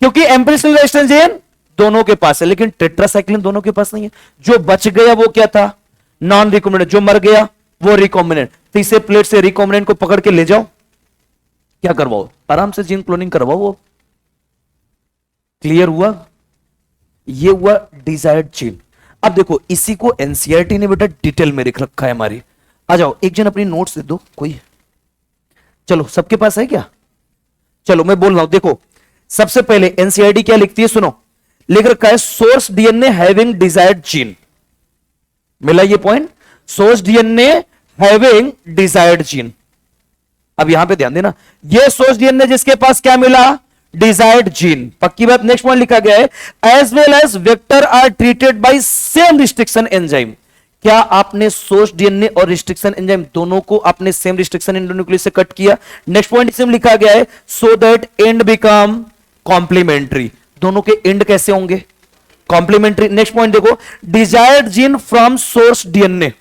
क्योंकि एम्पिसिलिन रेजिस्टेंस जीन दोनों के पास है, लेकिन टेट्रासाइक्लिन दोनों के पास नहीं है। जो बच गया वो क्या था, नॉन रिकॉम्बिनेंट। जो मर गया वो रिकॉम्बिनेंट। तीसरे प्लेट से रिकॉम्बिनेंट को पकड़ के ले जाओ, क्या करवाओ, आराम से जीन क्लोनिंग करवाओ। क्लियर हुआ, ये हुआ डिजायर्ड जीन। अब देखो इसी को एनसीईआरटी ने बेटा डिटेल में लिख रखा है हमारी। आ जाओ, एक जन अपनी नोट्स दे दो कोई। चलो, सबके पास है क्या? चलो मैं बोल रहा हूं, देखो सबसे पहले एनसीईआरटी क्या लिखती है, सुनो। लिख रखा है source DNA having desired gene. मिला ये point, source DNA having desired gene. अब यहां पे ध्यान देना, ये सोर्स डीएनए जिसके पास क्या मिला, डिजायर्ड जीन। पक्की बात। नेक्स्ट पॉइंट लिखा गया है as well as vector are treated by same restriction enzyme. क्या आपने सोर्स डीएनए और रिस्ट्रिक्शन एंजाइम दोनों को आपने सेम रिस्ट्रिक्शन एंडोन्यूक्लियस से कट किया। नेक्स्ट पॉइंट इसमें लिखा गया है so that end become complementary. दोनों के एंड कैसे होंगे, कॉम्प्लीमेंट्री। नेक्स्ट पॉइंट देखो, desired gene from source DNA.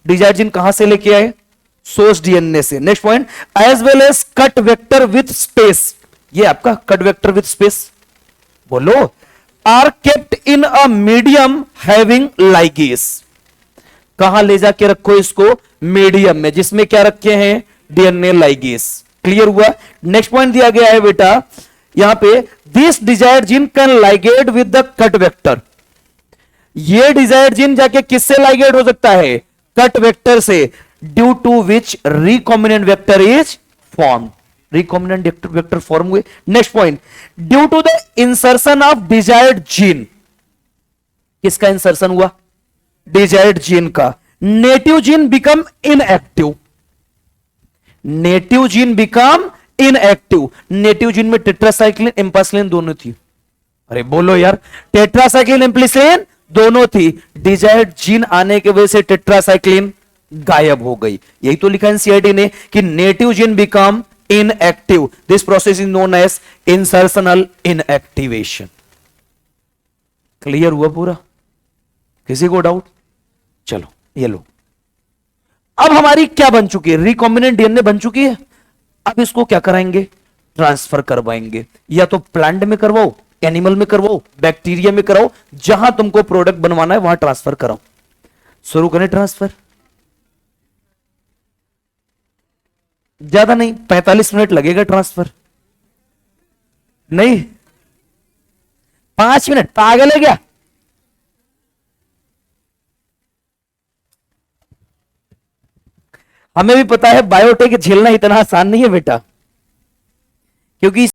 Desired gene कहां से लेके आए, सोर्स डीएनए से। Next point as well as cut vector with space. ये आपका कट वेक्टर विथ स्पेस, बोलो, are kept in a medium having ligase. कहां ले जाके रखो इसको, मीडियम में, जिसमें क्या रखे हैं, डीएनए लाइगेस। क्लियर हुआ। नेक्स्ट पॉइंट दिया गया है बेटा यहां पे, this desired gene can ligate with the cut vector. ये डिजायर्ड जीन जाके किससे लाइगेट हो सकता है, कट वेक्टर से, due to which recombinant vector is form. Recombinant vector form हुए। Next point, due to the insertion of desired gene. किसका insertion हुआ, डिजायर्ड जीन का। Native gene become inactive. Native gene become inactive. Native gene में tetracycline एम्पासिलिन दोनों थी। अरे बोलो यार, टेट्रासाइक्लिन एम्पिसिलिन दोनों थी। डिजायर्ड जीन आने की वजह से टेट्रासाइक्लिन गायब हो गई। यही तो लिखा है सीआईडी ने कि native gene become inactive. This process is known as insertional inactivation. Clear हुआ पूरा, किसी को डाउट? चलो ये लो, अब हमारी क्या बन चुकी है, रिकॉम्बिनेंट डीएनए बन चुकी है। अब इसको क्या कराएंगे, ट्रांसफर करवाएंगे। या तो प्लांट में करवाओ, एनिमल में करवाओ, बैक्टीरिया में कराओ, जहां तुमको प्रोडक्ट बनवाना है वहां ट्रांसफर कराओ। शुरू करें ट्रांसफर। ज्यादा नहीं, 45 मिनट लगेगा ट्रांसफर। नहीं 5 मिनट, पागल है क्या? हमें भी पता है बायोटेक झेलना इतना आसान नहीं है बेटा, क्योंकि